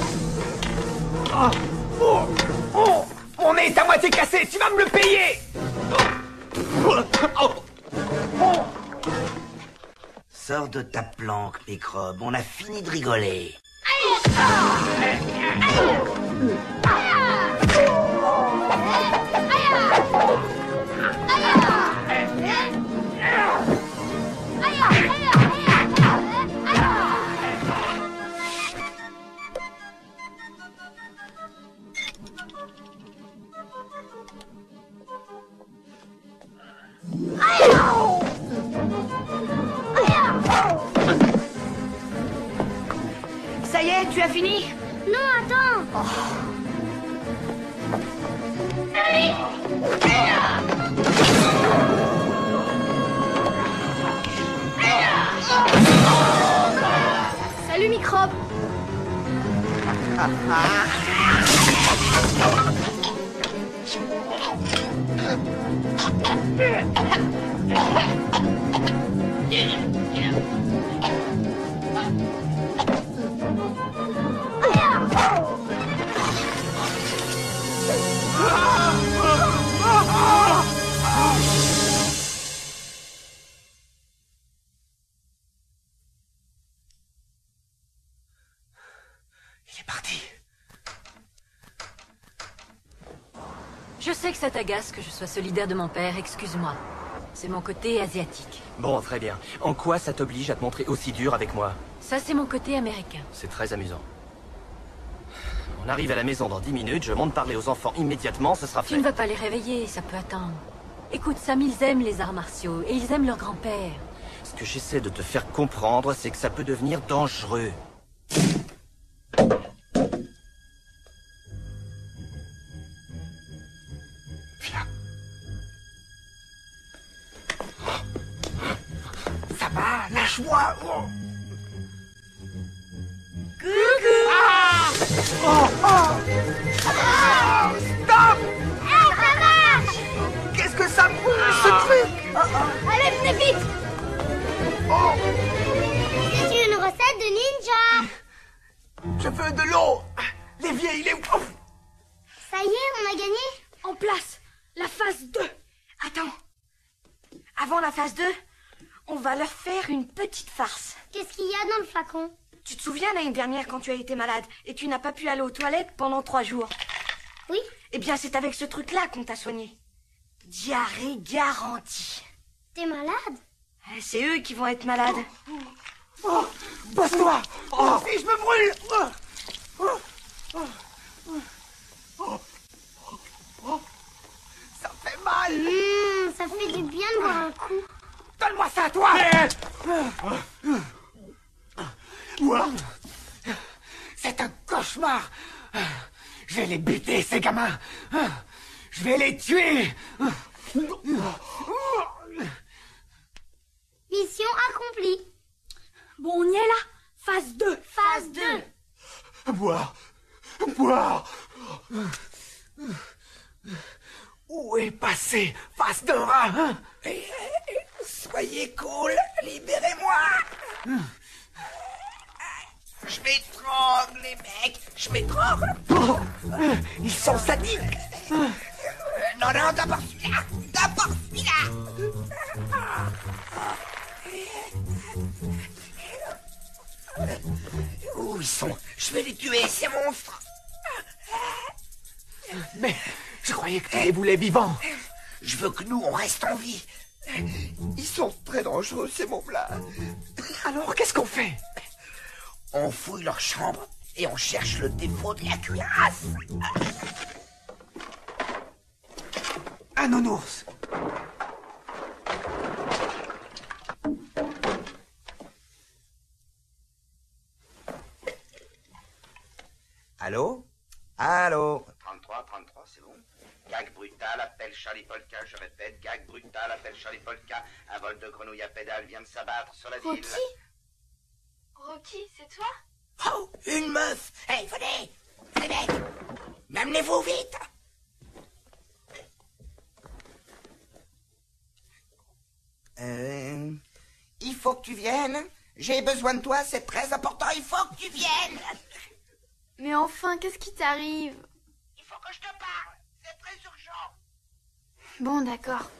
Mon nez est à moitié cassé, tu vas me le payer!
Sors de ta planque, microbe, on a fini de rigoler.
Ça y est, tu as fini?
Non, attends.
Salut, microbe.
Il est parti.
Je sais que ça t'agace que je sois solidaire de mon père, excuse-moi. C'est mon côté asiatique.
Bon, très bien. En quoi ça t'oblige à te montrer aussi dur avec moi?
Ça, c'est mon côté américain.
C'est très amusant. On arrive à la maison dans 10 minutes, je monte parler aux enfants immédiatement, ce sera fait.
Tu ne vas pas les réveiller, ça peut attendre. Écoute, Sam, ils aiment les arts martiaux, et ils aiment leur grand-père.
Ce que j'essaie de te faire comprendre, c'est que ça peut devenir dangereux.
Viens. Ça va, lâche-moi.
Coucou.
Ah oh, oh. Ah, stop.
Hey, ça marche.
Qu'est-ce que ça brûle, ce truc?
Allez, venez vite.
Oh.
C'est une recette de ninja.
Je veux de l'eau. L'évier, il est... Oh.
Ça y est, on a gagné.
En place, la phase 2.
Attends. Avant la phase 2, on va leur faire une petite farce.
Qu'est-ce qu'il y a dans le flacon?
Tu te souviens l'année dernière quand tu as été malade et tu n'as pas pu aller aux toilettes pendant 3 jours?
Oui.
Eh bien, c'est avec ce truc-là qu'on t'a soigné. Diarrhée garantie.
T'es malade?
C'est eux qui vont être malades.
Oh, passe-toi. Oh, si je me brûle. Ça fait mal.
Ça fait du bien de boire un coup.
Donne-moi ça, toi. Ouah. C'est un cauchemar. Je vais les buter, ces gamins. Je vais les tuer.
Mission accomplie.
Bon, on y est là. Phase 2.
Phase 2.
Boire. Boire. Où est passé Face de rat? Soyez cool, libérez-moi. Je m'étrangle, les mecs, je m'étrangle. Ils sont sadiques. Non, d'abord celui-là. D'abord celui-là. Où ils sont? Je vais les tuer, ces monstres. Mais je croyais que tu les voulais vivants. Je veux que nous, on reste en vie. Ils sont très dangereux, ces mômes-là. Alors, qu'est-ce qu'on fait? On fouille leur chambre et on cherche le défaut de la cuirasse. Un nounours.
Allô? Allô? 33, c'est bon. Gag brutal, appelle Charlie Polka, je répète, gag brutal, appelle Charlie Polka. Un vol de grenouille à pédale vient de s'abattre sur la ville.
Rocky, c'est toi?
Oh, une meuf. Hey, venez. Les mecs, m'amenez-vous vite.
Il faut que tu viennes. J'ai besoin de toi, c'est très important, il faut que tu viennes.
Mais enfin, qu'est-ce qui t'arrive?
Il faut que je te parle, c'est très urgent.
Bon, d'accord.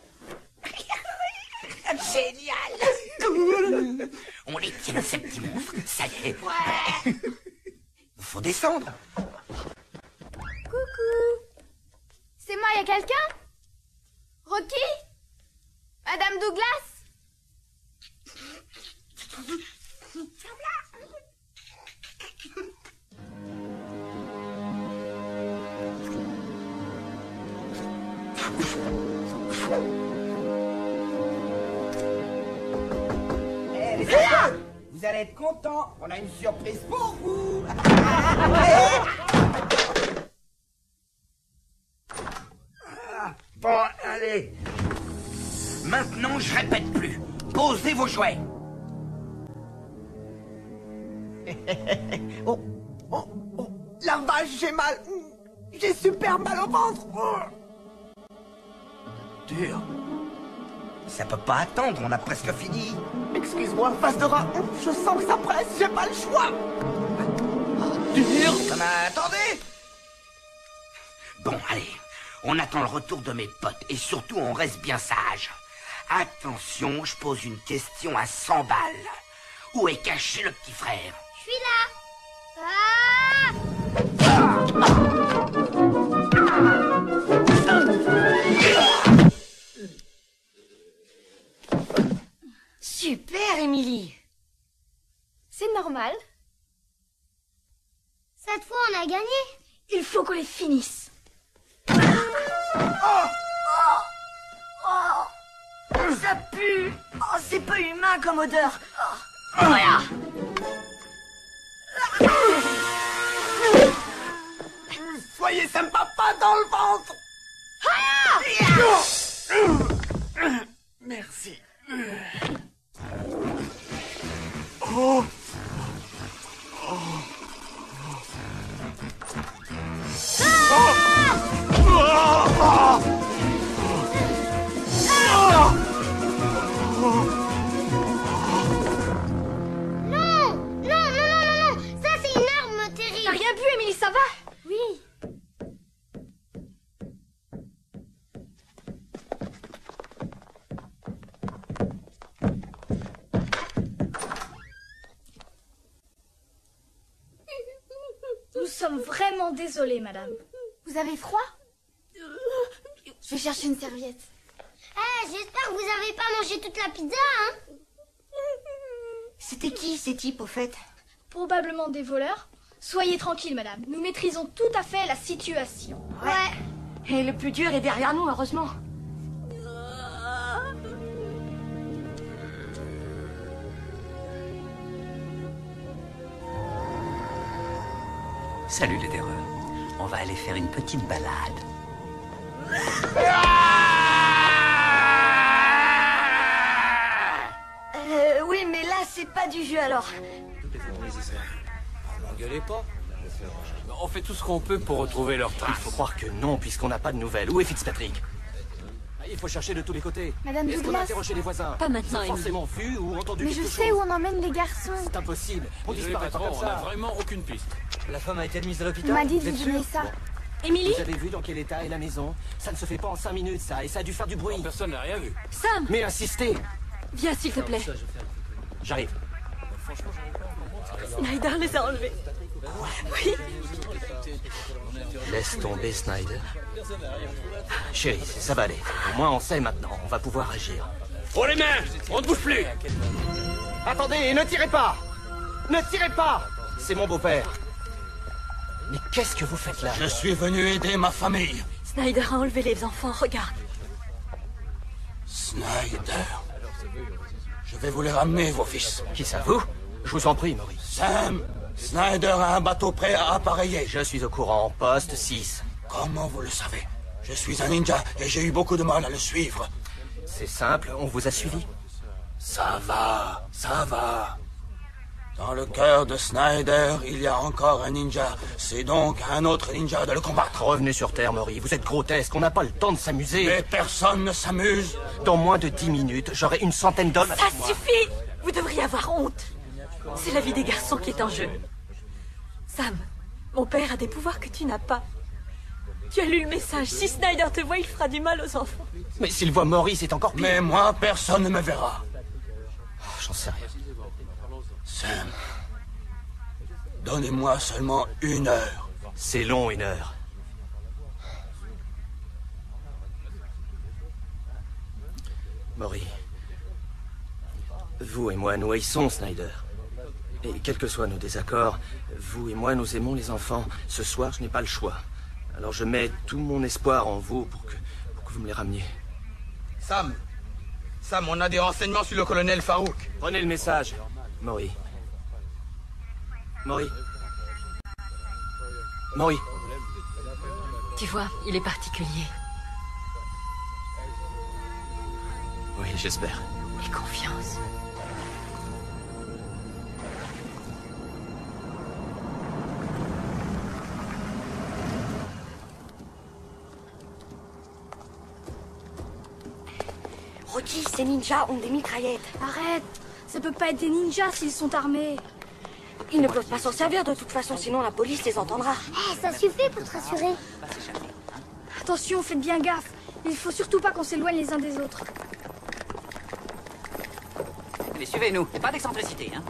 Génial. On les tient, ces petits monstres, ça y est. Ouais. Faut descendre.
Coucou. C'est moi, y a quelqu'un? Rocky? Madame Douglas?
Les gars, vous allez être contents, on a une surprise pour vous. Bon, allez. Maintenant, je répète plus. Posez vos jouets.
Oh, la vache, j'ai mal. J'ai super mal au ventre.
Dur. Ça peut pas attendre, on a presque fini.
Excuse-moi, face de rat. Je sens que ça presse, j'ai pas le choix. Dur.
Mais attendez. Bon, allez. On attend le retour de mes potes et surtout on reste bien sage. Attention, je pose une question à 100 balles. Où est caché le petit frère?
Je suis là. Cette fois, on a gagné.
Il faut qu'on les finisse.
Ça pue. Oh, c'est pas humain comme odeur. Oh. Voilà.
Soyez sympa, pas dans le ventre. Merci. Oh.
Ça va?
Oui.
Nous sommes vraiment désolés, madame.
Vous avez froid? Je vais chercher une serviette.
J'espère que vous n'avez pas mangé toute la pizza, hein?
C'était qui ces types, au fait?
Probablement des voleurs. Soyez tranquille, madame. Nous maîtrisons tout à fait la situation.
Ouais. Et le plus dur est derrière nous, heureusement.
Salut les terreurs. On va aller faire une petite balade.
Oui, mais là, c'est pas du jeu, alors.
N'engueulez pas. On fait tout ce qu'on peut pour retrouver leur trace. Il faut croire que non, puisqu'on n'a pas de nouvelles. Où est Fitzpatrick? Il faut chercher de tous les côtés.
Madame
Est-ce qu'on a
Douglas.
interrogé les voisins?
Pas maintenant,
Ils ont forcément vu ou entendu
Mais
quelque
je
chose.
sais où on emmène les garçons.
C'est impossible. On disparaît pas comme ça.
On n'a vraiment aucune piste.
La femme a été admise à l'hôpital.
On m'a dit de
Vous
vous
êtes
donner
sûr?
ça.
Bon.
Émilie?
Vous avez vu dans quel état est la maison? Ça ne se fait pas en 5 minutes, ça. Et ça a dû faire du bruit.
Personne n'a rien vu.
Sam!
Mais insistez.
Viens, s'il te plaît.
J'arrive.
Snyder les a enlevés. Oui.
Laisse tomber, Snyder. Chérie, ça va aller. Au moins, on sait maintenant. On va pouvoir agir.
Oh les mains! On ne bouge plus!
Attendez, ne tirez pas! Ne tirez pas! C'est mon beau-père. Mais qu'est-ce que vous faites là?
Je suis venu aider ma famille.
Snyder a enlevé les enfants, regarde.
Snyder. Je vais vous les ramener, vos fils.
Qui ça, vous? Je vous en prie, Maurice.
Sam, Snyder a un bateau prêt à appareiller.
Je suis au courant, poste 6.
Comment vous le savez? Je suis un ninja et j'ai eu beaucoup de mal à le suivre.
C'est simple, on vous a suivi.
Ça va, ça va. Dans le cœur de Snyder, il y a encore un ninja. C'est donc à un autre ninja de le combattre.
Revenez sur Terre, Maurice. Vous êtes grotesque, on n'a pas le temps de s'amuser.
Mais personne ne s'amuse.
Dans moins de 10 minutes, j'aurai une centaine d'hommes.
Ça suffit! Vous devriez avoir honte. C'est la vie des garçons qui est en jeu. Sam, mon père a des pouvoirs que tu n'as pas. Tu as lu le message. Si Snyder te voit, il fera du mal aux enfants.
Mais s'il voit Maurice, c'est encore pire.
Mais moi, personne ne me verra.
J'en sais rien.
Sam, donnez-moi seulement 1 heure.
C'est long, 1 heure. Maurice, vous et moi, nous haïssons Snyder. Et quels que soient nos désaccords, vous et moi, nous aimons les enfants. Ce soir, je n'ai pas le choix. Alors je mets tout mon espoir en vous pour que vous me les rameniez.
Sam, on a des renseignements sur le colonel Farouk.
Prenez le message, Maurice. Maurice. Maurice.
Tu vois, il est particulier.
Oui, j'espère.
Et confiance.
Rocky, ces ninjas ont des mitraillettes.
Arrête! Ça peut pas être des ninjas s'ils sont armés.
Ils ne peuvent pas s'en servir de toute façon, sinon la police les entendra.
Ça suffit pour te rassurer.
Attention, faites bien gaffe. Il faut surtout pas qu'on s'éloigne les uns des autres.
Allez, suivez-nous. Pas d'excentricité, hein.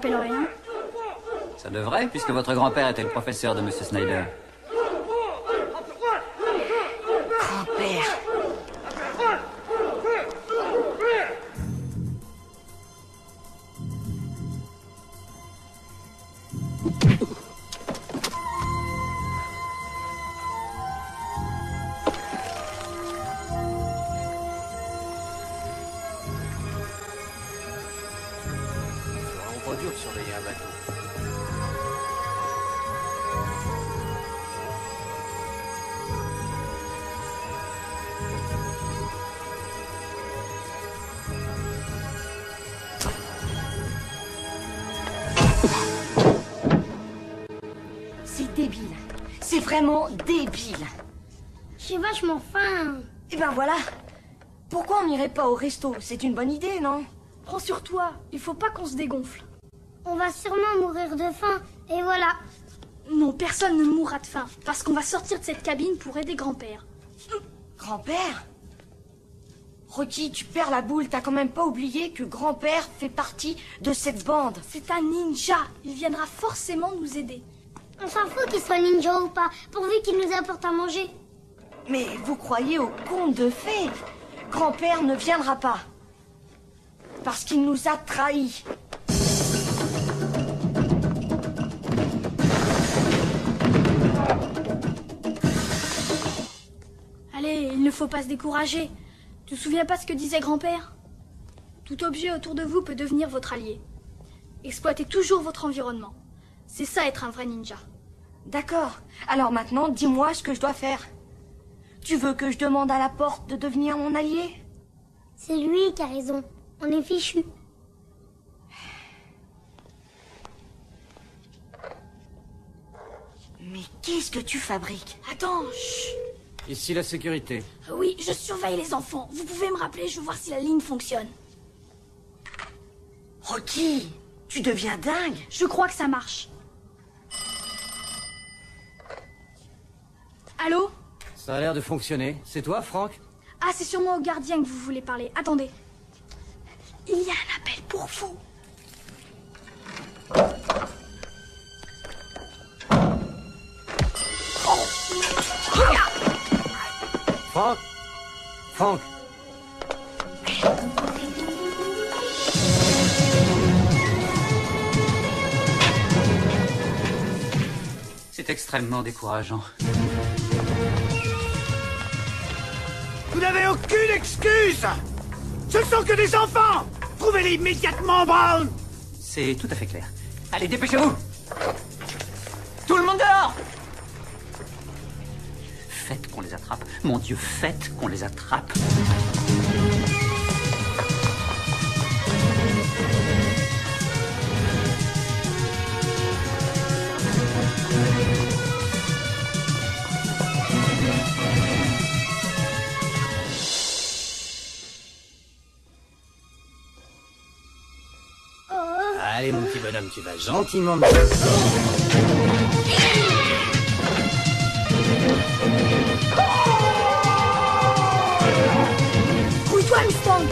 rappelle rien?
Ça devrait, puisque votre grand-père était le professeur de Monsieur Snyder.
Grand-père.
C'est vraiment dur de surveiller un bateau.
C'est débile. C'est vraiment débile.
J'ai vachement faim.
Et ben voilà. Pourquoi on n'irait pas au resto? C'est une bonne idée, non?
Prends sur toi, il faut pas qu'on se dégonfle.
On va sûrement mourir de faim. Et voilà.
Non, personne ne mourra de faim, parce qu'on va sortir de cette cabine pour aider grand-père.
Grand-père? Rocky, tu perds la boule, t'as quand même pas oublié que grand-père fait partie de cette bande.
C'est un ninja, il viendra forcément nous aider.
On s'en fout qu'il soit ninja ou pas, pourvu qu'il nous apporte à manger.
Mais vous croyez au conte de fées? Grand-père ne viendra pas. Parce qu'il nous a trahis.
Allez, il ne faut pas se décourager. Tu te souviens pas ce que disait grand-père? Tout objet autour de vous peut devenir votre allié. Exploitez toujours votre environnement. C'est ça être un vrai ninja.
D'accord. Alors maintenant, dis-moi ce que je dois faire. Tu veux que je demande à la porte de devenir mon allié?
C'est lui qui a raison. On est fichu.
Mais qu'est-ce que tu fabriques?
Attends, chut.
Ici la sécurité.
Oui, je surveille les enfants. Vous pouvez me rappeler, je veux voir si la ligne fonctionne.
Rocky, tu deviens dingue.
Je crois que ça marche. Allô?
Ça a l'air de fonctionner. C'est toi, Franck?
Ah, c'est sûrement au gardien que vous voulez parler. Attendez. Il y a un appel pour vous.
Franck? Franck?
C'est extrêmement décourageant.
Vous n'avez aucune excuse! Ce ne sont que des enfants! Trouvez-les immédiatement, Brown!
C'est tout à fait clair. Allez, dépêchez-vous! Tout le monde dehors! Faites qu'on les attrape. Mon Dieu, faites qu'on les attrape.
Allez, mon petit bonhomme, tu vas gentiment...
Couille-toi, Mustang!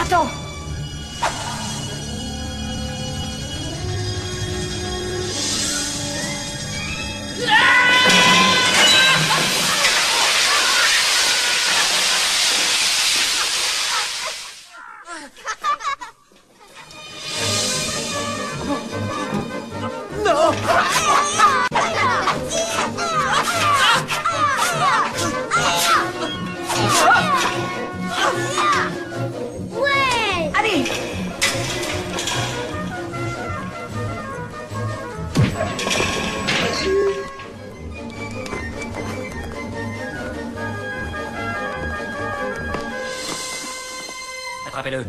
Attends.
Ouais!
Allez!
Attrapez-le.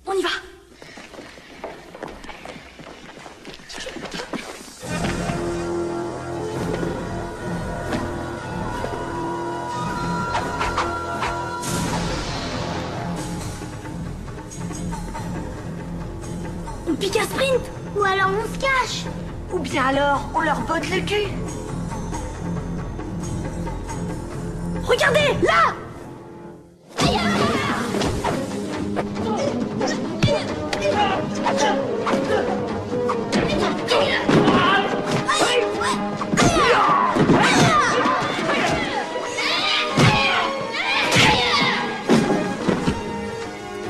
On y va. On pique un sprint.
Ou alors on se cache.
Ou bien alors, on leur botte le cul.
Regardez, là.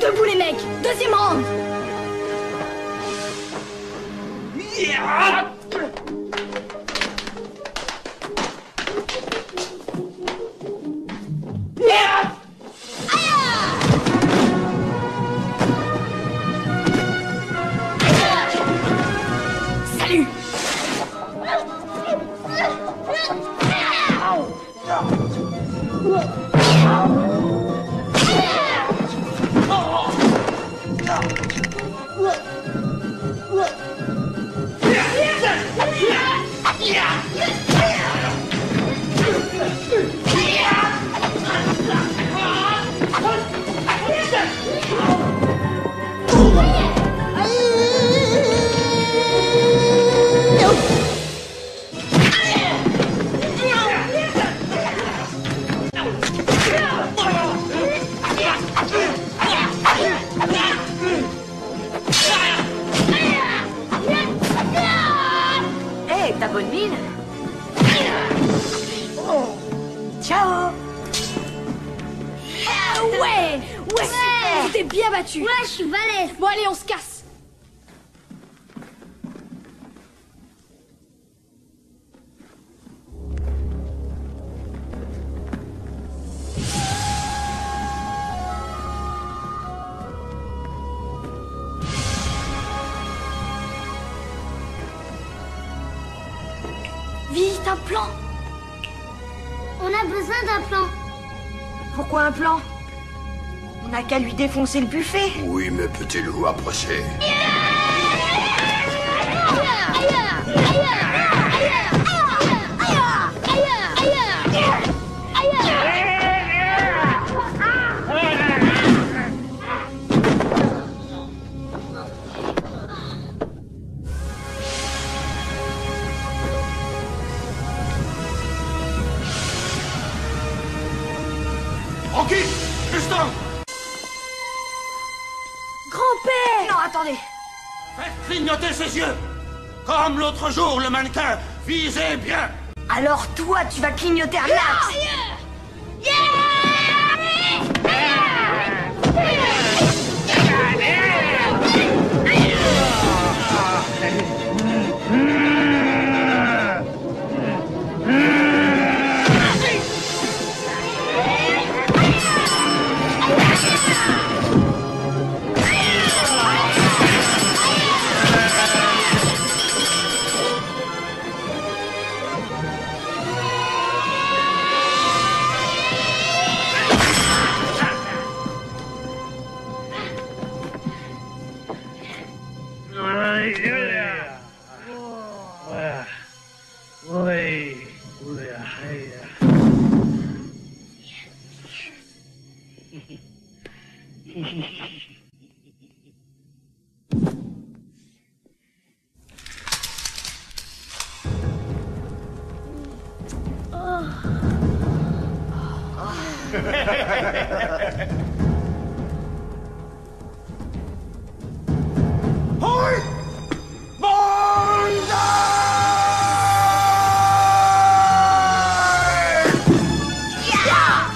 Debout les mecs, deuxième round. Salut.
Hé, ta bonne mine. Ciao.
Ah ouais, super. Tu t'es bien battu.
Ouais, je suis balèze.
Bon allez, on se casse. Vite, un plan.
On a besoin d'un plan.
Pourquoi un plan? On n'a qu'à lui défoncer le buffet.
Oui, mais petit loup, approchez.
Rocky! Justin!
Grand-père!
Non, attendez.
Faites clignoter ses yeux! Comme l'autre jour, le mannequin! Visez bien!
Alors toi, tu vas clignoter un laps.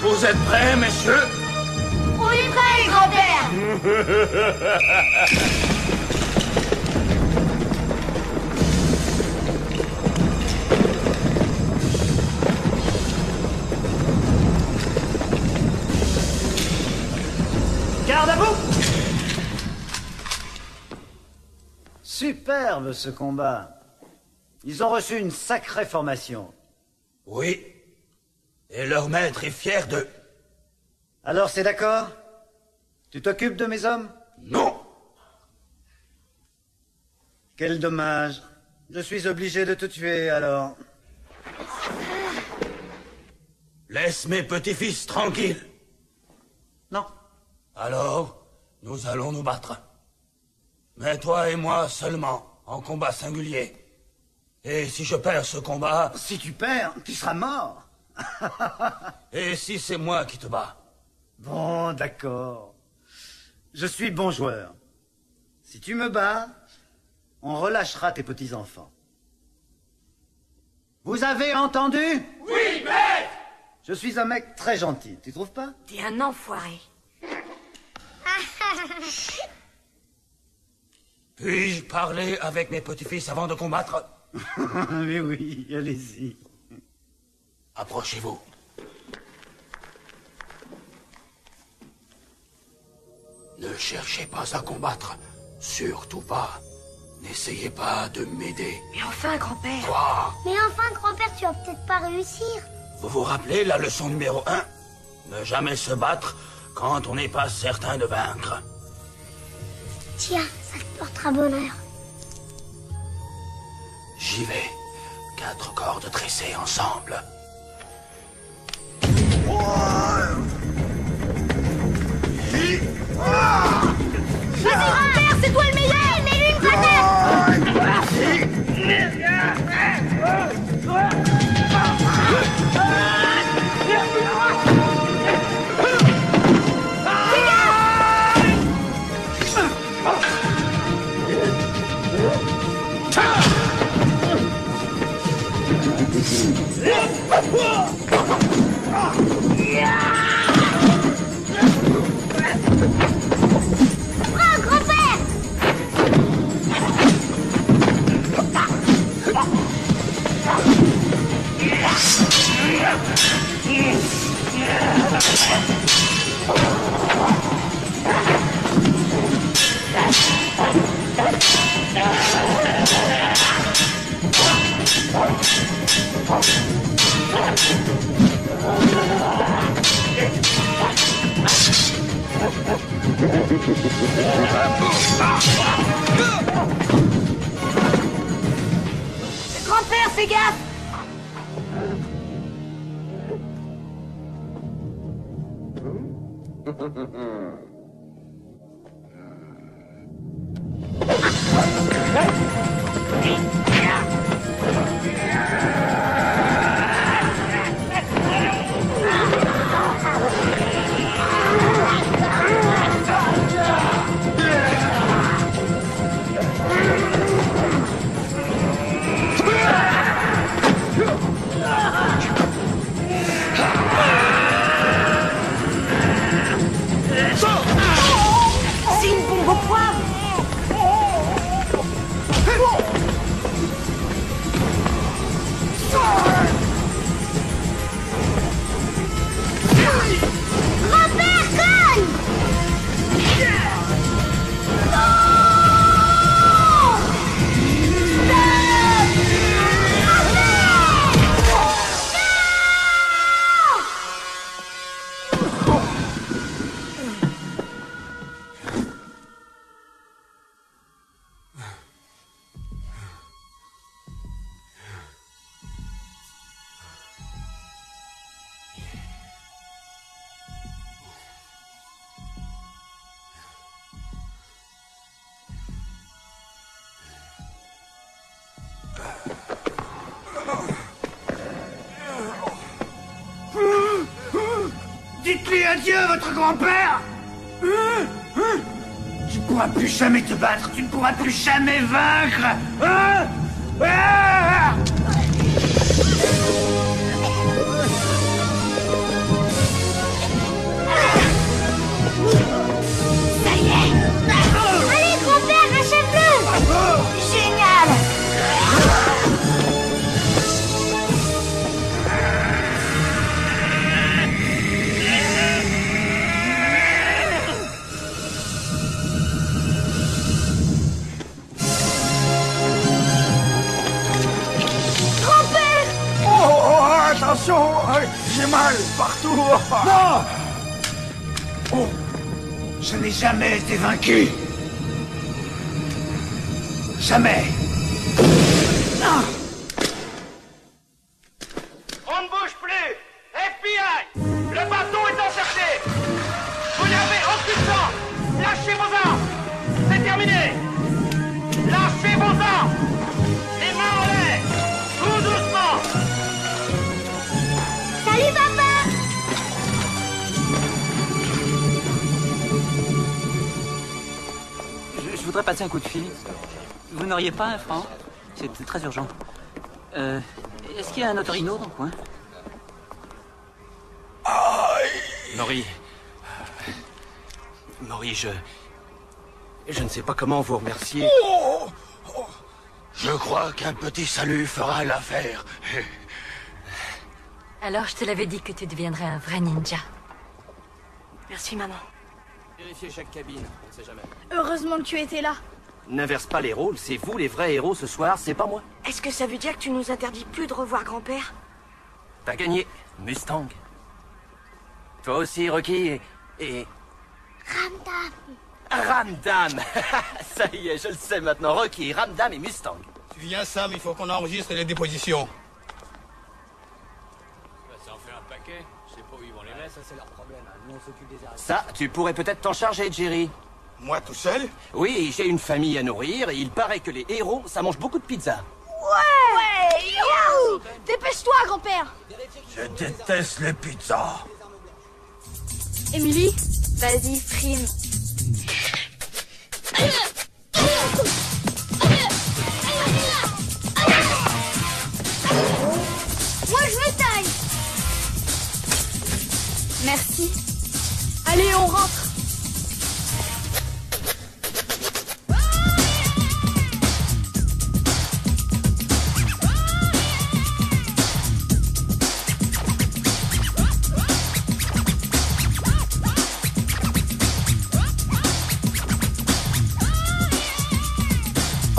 Vous êtes prêts, messieurs?
On est prêts, grand-père.
Garde à vous! Superbe ce combat. Ils ont reçu une sacrée formation.
Oui. Et leur maître est fier d'eux.
Alors c'est d'accord? Tu t'occupes de mes hommes?
Non.
Quel dommage. Je suis obligé de te tuer alors.
Laisse mes petits-fils tranquilles.
Non.
Alors, nous allons nous battre. Mais toi et moi seulement, en combat singulier. Et si je perds ce combat...
Si tu perds, tu seras mort.
Et si c'est moi qui te bats?
Bon, d'accord. Je suis bon joueur. Si tu me bats, on relâchera tes petits-enfants. Vous avez entendu?
Oui, maître!
Je suis un mec très gentil, tu trouves pas?
T'es un enfoiré.
Puis-je parler avec mes petits-fils avant de combattre?
Oui, oui, allez-y.
Approchez-vous. Ne cherchez pas à combattre. Surtout pas. N'essayez pas de m'aider.
Mais enfin, grand-père.
Quoi?
Mais enfin, grand-père, tu vas peut-être pas réussir.
Vous vous rappelez la leçon numéro 1? Ne jamais se battre quand on n'est pas certain de vaincre.
Tiens, ça te portera bonheur.
J'y vais. 4 cordes tressées ensemble.
Vas-y, grand-père, c'est toi le meilleur! Mets-lui une patate!
Prends, grand-père!
Grand-père, fais gaffe! Sors!
Dites-lui adieu, votre grand-père. Tu ne pourras plus jamais te battre, tu ne pourras plus jamais vaincre. Hein? Ah!
Ça y est. Allez, grand-père, achève-le. Génial.
Attention, j'ai mal partout. Non. Oh, je n'ai jamais été vaincu. Jamais. Non.
On ne bouge plus. FBI, le bateau est encerclé. Vous n'avez aucune chance. Lâchez vos armes. C'est terminé. Lâchez vos armes. Les mains en l'air. Tout doucement.
Salut, papa.
Je voudrais passer un coup de fil. Vous n'auriez pas un franc? C'est très urgent. Est-ce qu'il y a un otorino dans le coin?
Maury, je ne sais pas comment vous remercier.
Oh, oh. Je crois qu'un petit salut fera l'affaire.
Alors je te l'avais dit que tu deviendrais un vrai ninja.
Merci, maman.
Vérifiez chaque cabine, on ne sait jamais.
Heureusement que tu étais là.
N'inverse pas les rôles, c'est vous les vrais héros ce soir, c'est pas moi.
Est-ce que ça veut dire que tu nous interdis plus de revoir grand-père?
T'as gagné, Mustang. Toi aussi, Rocky, et... Ramdam. Ça y est, je le sais maintenant. Rocky, Ramdam et Mustang.
Tu viens, Sam, il faut qu'on enregistre les dépositions.
Ça en fait un paquet. Je sais pas où ils vont les mettre. Ça, c'est leur problème. Nous, on s'occupe des arrêts.
Ça, tu pourrais peut-être t'en charger, Jerry.
Moi tout seul?
Oui, j'ai une famille à nourrir et il paraît que les héros, ça mange beaucoup de pizza.
Ouais. Youhou. Dépêche-toi, grand-père.
Je déteste les pizzas.
Émilie,
vas-y, frime.
moi je me taille. Merci. Allez, on rentre.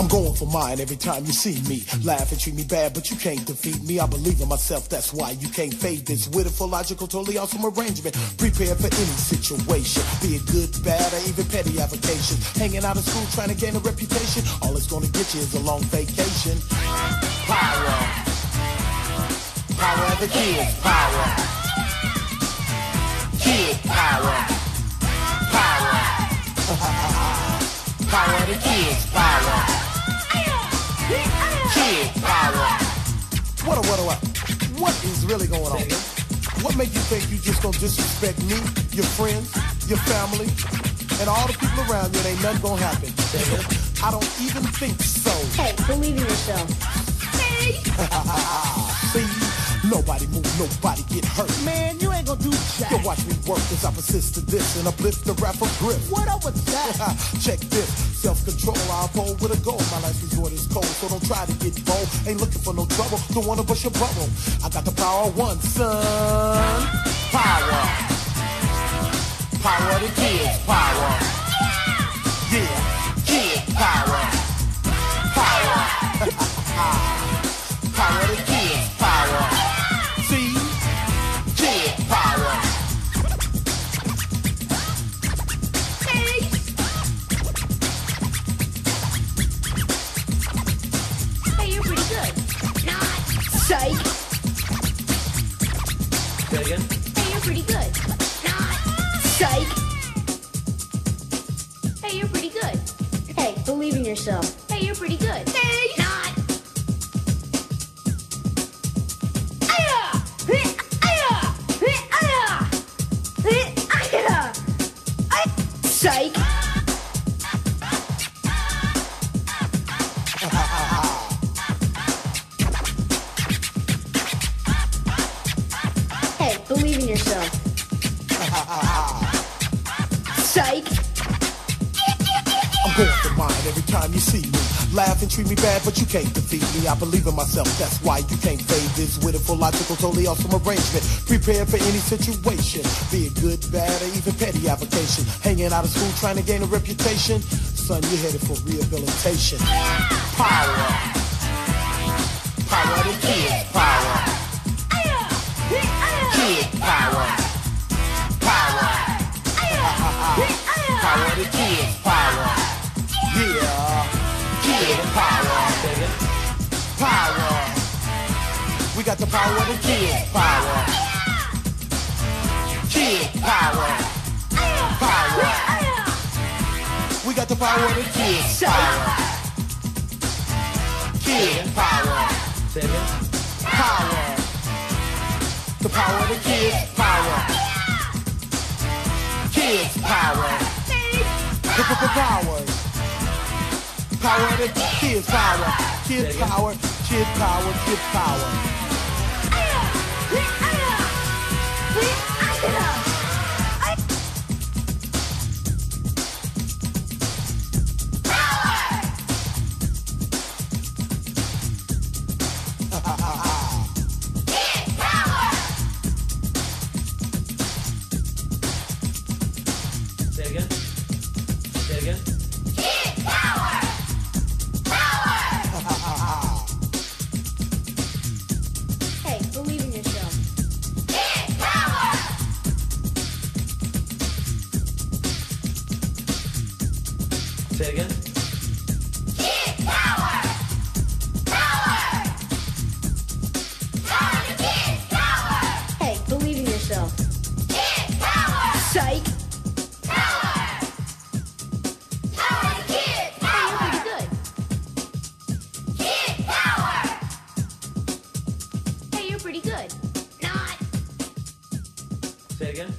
Going for mine every time you see me. Laugh and treat me bad, but you can't defeat me. I believe in myself, that's why you can't fade this. Wonderful, logical, totally awesome arrangement. Prepared for any situation, be it good, bad, or even petty avocation. Hanging out of school trying to gain a reputation. All it's gonna get you is a long vacation. Power. Power of the kids. Power. Kid power. Power. Power of the kids. Power. Kid power. What is really going on? What make you think you just gonna disrespect me, your friends, your family, and all the people around you? It ain't nothing gonna happen. I don't even think so.
Hey, believe in yourself.
Hey! See? Nobody move, nobody get hurt. Man, you ain't gonna do jack. You watch me work as I persist to this and uplift the rapper grip. What up with that? Check this. Self-control, I'll hold with a goal. My last resort is cold, so don't try to get bold. Ain't looking for no trouble, don't wanna bust your bubble. I got the power of one, son. Power. Power of the kids, power. Yeah, kid power. Power. Power of the kids, power. See? Kid power.
Hey, you're pretty good. Not.
Psych.
Say again?
Hey, you're pretty good. Not.
Psych.
Hey, you're pretty good. Hey, believe in yourself. Hey, you're pretty good. Hey. Not.
yourself. Psych.
I'm going for mine every time you see me. Laugh and treat me bad, but you can't defeat me. I believe in myself, that's why you can't fade this wonderful, logical, totally awesome arrangement. Prepared for any situation, be it good, bad, or even petty avocation. Hanging out of school trying to gain a reputation. Son, you're headed for rehabilitation. Power. Power to kids. Power. Kid power. Power. Power to kids. Power. Yeah. Kid power. Power. We got the power to kids. Power. Kid power. Power. We got the power to kids. Power. Kid power. Power. The power to kids. Power. Kids power. Power. Power to kids power. Kid power. Kid power. Kid power.
Hey, believe in yourself.
Say again.
Hey, believe in yourself. Psych.
Hey, you're pretty good. Not.
Say again.